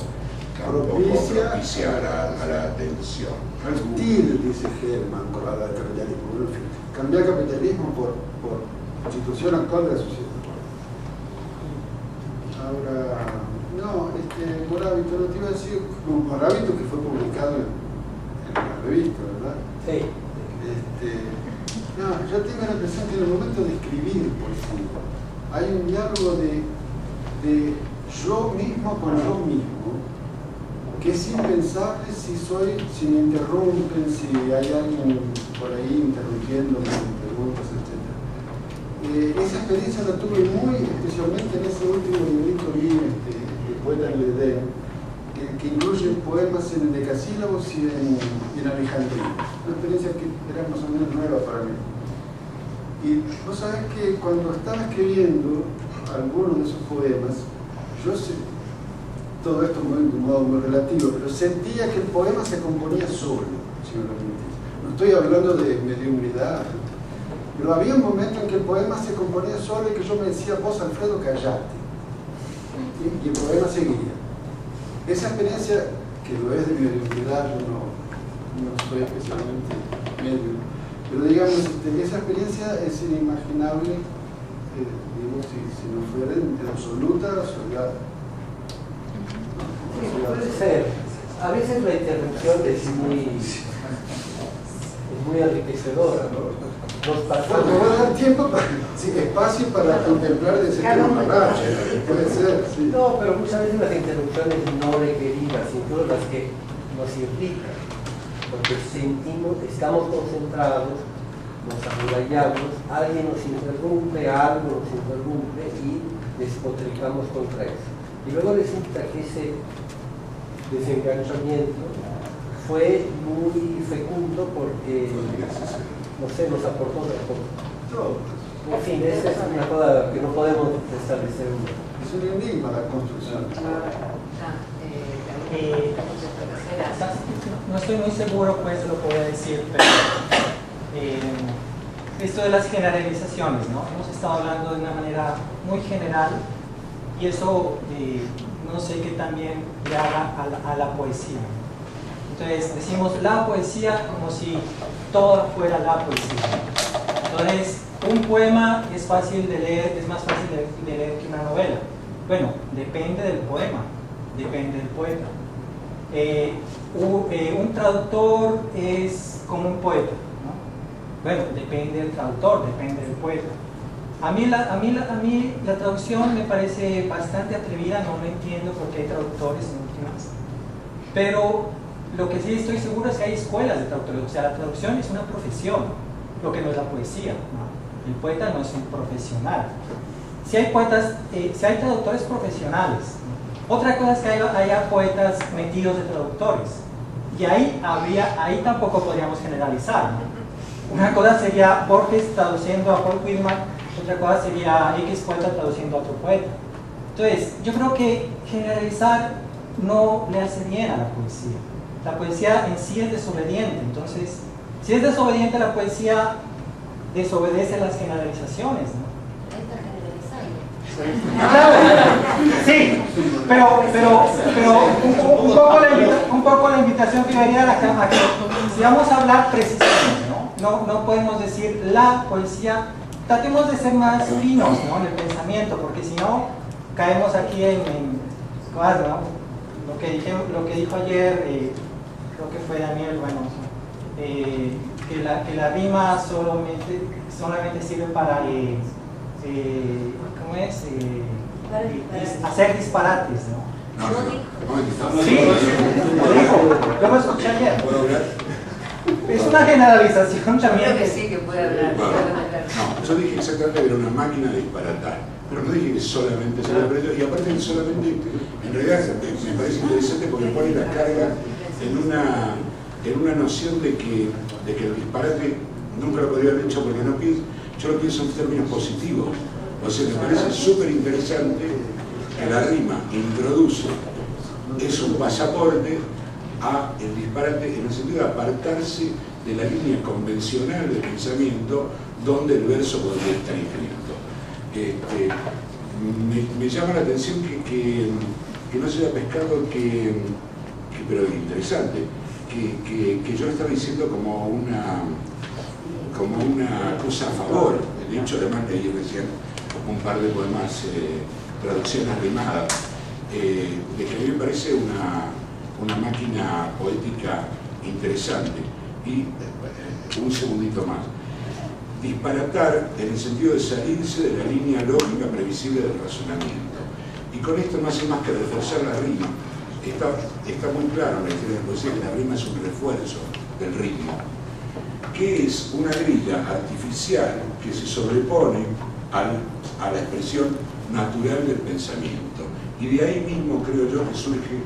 propicia a la atención. Hostil, dice Herman, con la del capitalismo. Cambiar capitalismo por situación actual de la sociedad. Ahora, no, Morábito, no te iba a decir, Morábito que fue publicado en la revista, ¿verdad? Sí. No, yo tengo la impresión que en el momento de escribir poesía hay un diálogo de yo mismo con yo mismo que es impensable si me interrumpen, si hay alguien por ahí interrumpiéndome con preguntas, etc. Esa experiencia la tuve muy especialmente en ese último librito mío, poeta en el Edén, que incluye poemas en decasílabos y en alejandrino. Una experiencia que era más o menos nueva para mí. Y vos sabés que cuando estaba escribiendo algunos de esos poemas, yo sé, todo esto de un modo muy relativo, pero sentía que el poema se componía solo, si me lo permitís. No estoy hablando de mediunidad, pero había un momento en que el poema se componía solo y que yo me decía, vos Alfredo, callate. Y el poema seguía. Esa experiencia, que lo es de mediunidad, yo no soy especialmente medium, pero digamos, esa experiencia es inimaginable, digo, si no fuera en absoluta soledad. Sí, puede ser. A veces la interrupción es muy enriquecedora, ¿no? Nos pasamos. No va a dar tiempo, espacio para contemplar ese tema. Puede ser, sí. No, pero muchas veces las interrupciones no requeridas, incluso las que nos irritan, porque sentimos, estamos concentrados, nos amurallamos, alguien nos interrumpe, algo nos interrumpe y despotricamos contra eso. Y luego resulta que ese desenganchamiento fue muy fecundo porque, no sé, nos aportó otra cosa. En fin, esa es una cosa que no podemos establecer. Es un enigma la construcción. No estoy muy seguro, pues lo que voy a decir, pero esto de las generalizaciones, ¿no? Hemos estado hablando de una manera muy general y eso no sé qué también le haga a la poesía. Entonces decimos la poesía como si todo fuera la poesía. Entonces un poema es fácil de leer, es más fácil de leer que una novela. Bueno, depende del poema, depende del poeta. Un traductor es como un poeta, ¿no? Bueno, depende del traductor, depende del poeta. A mí la traducción me parece bastante atrevida, no lo entiendo porque hay traductores en últimas. Pero lo que sí estoy seguro es que hay escuelas de traductores, o sea, la traducción es una profesión, lo que no es la poesía, ¿no? El poeta no es un profesional. Si hay poetas, si hay traductores profesionales, ¿no? Otra cosa es que haya poetas metidos de traductores, y ahí tampoco podríamos generalizar, ¿no? Una cosa sería Borges traduciendo a Paul Whitman, otra cosa sería X poeta traduciendo a otro poeta. Entonces, yo creo que generalizar no le hace bien a la poesía. La poesía en sí es desobediente, entonces, si es desobediente la poesía, desobedece las generalizaciones, ¿no? Sí, pero un poco la invitación que yo haría a que si vamos a hablar precisamente, ¿no? No podemos decir la poesía, tratemos de ser más finos, ¿no? En el pensamiento, porque si no caemos aquí en ¿no? Lo que dijo ayer, creo que fue Daniel, bueno, que la rima solamente sirve para ¿cómo es? Hacer disparates, ¿no? Sí, lo dijo, yo lo escuché ayer. Es una generalización también. Creo que sí, que puede hablar. No, yo dije exactamente que era una máquina de disparatar, pero no dije que solamente se lo aprendió, y aparte que solamente, en realidad me parece interesante porque pone la carga en una noción de que el disparate nunca lo podría haber hecho porque yo lo pienso en términos positivos. O sea, me parece súper interesante que la rima introduce, es un pasaporte a el disparate en el sentido de apartarse de la línea convencional de pensamiento donde el verso podría estar inscrito. Me llama la atención que no se haya pescado pero interesante, que yo lo estaba diciendo como una cosa a favor. De hecho, además leí recién un par de poemas, traducciones rimadas, de que a mí me parece una máquina poética interesante. Y un segundito más. Disparatar en el sentido de salirse de la línea lógica previsible del razonamiento. Y con esto no hace más que reforzar la rima. Está muy claro en la historia de la poesía que la rima es un refuerzo del ritmo, que es una grilla artificial que se sobrepone a la expresión natural del pensamiento. Y Y de ahí mismo creo yo que surge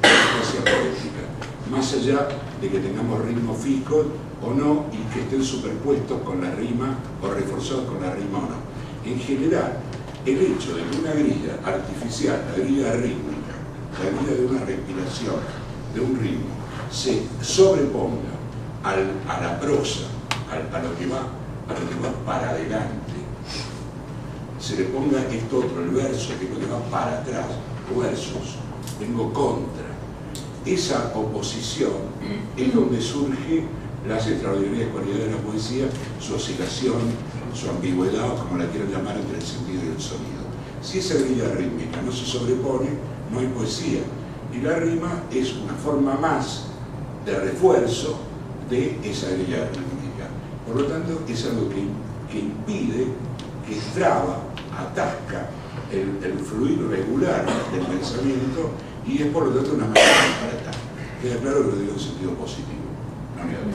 la eficacia poética, más allá de que tengamos ritmos fijos o no y que estén superpuestos con la rima o reforzados con la rima o no. En general, el hecho de que una grilla artificial, la grilla rítmica, la grilla de una respiración, de un ritmo, se sobreponga a la prosa, a lo que va para adelante, se le ponga esto otro, el verso, que es lo que va para atrás, versos, vengo contra. Esa oposición es donde surge las extraordinarias cualidades de la poesía, su oscilación, su ambigüedad, o como la quieran llamar, entre el sentido y el sonido. Si esa grilla rítmica no se sobrepone, no hay poesía. Y la rima es una forma más de refuerzo de esa grilla rítmica. Por lo tanto, es algo que impide, que traba, atasca el fluir regular del pensamiento y es por lo tanto una manera de tratar. Queda claro que lo digo en sentido positivo, no negativo.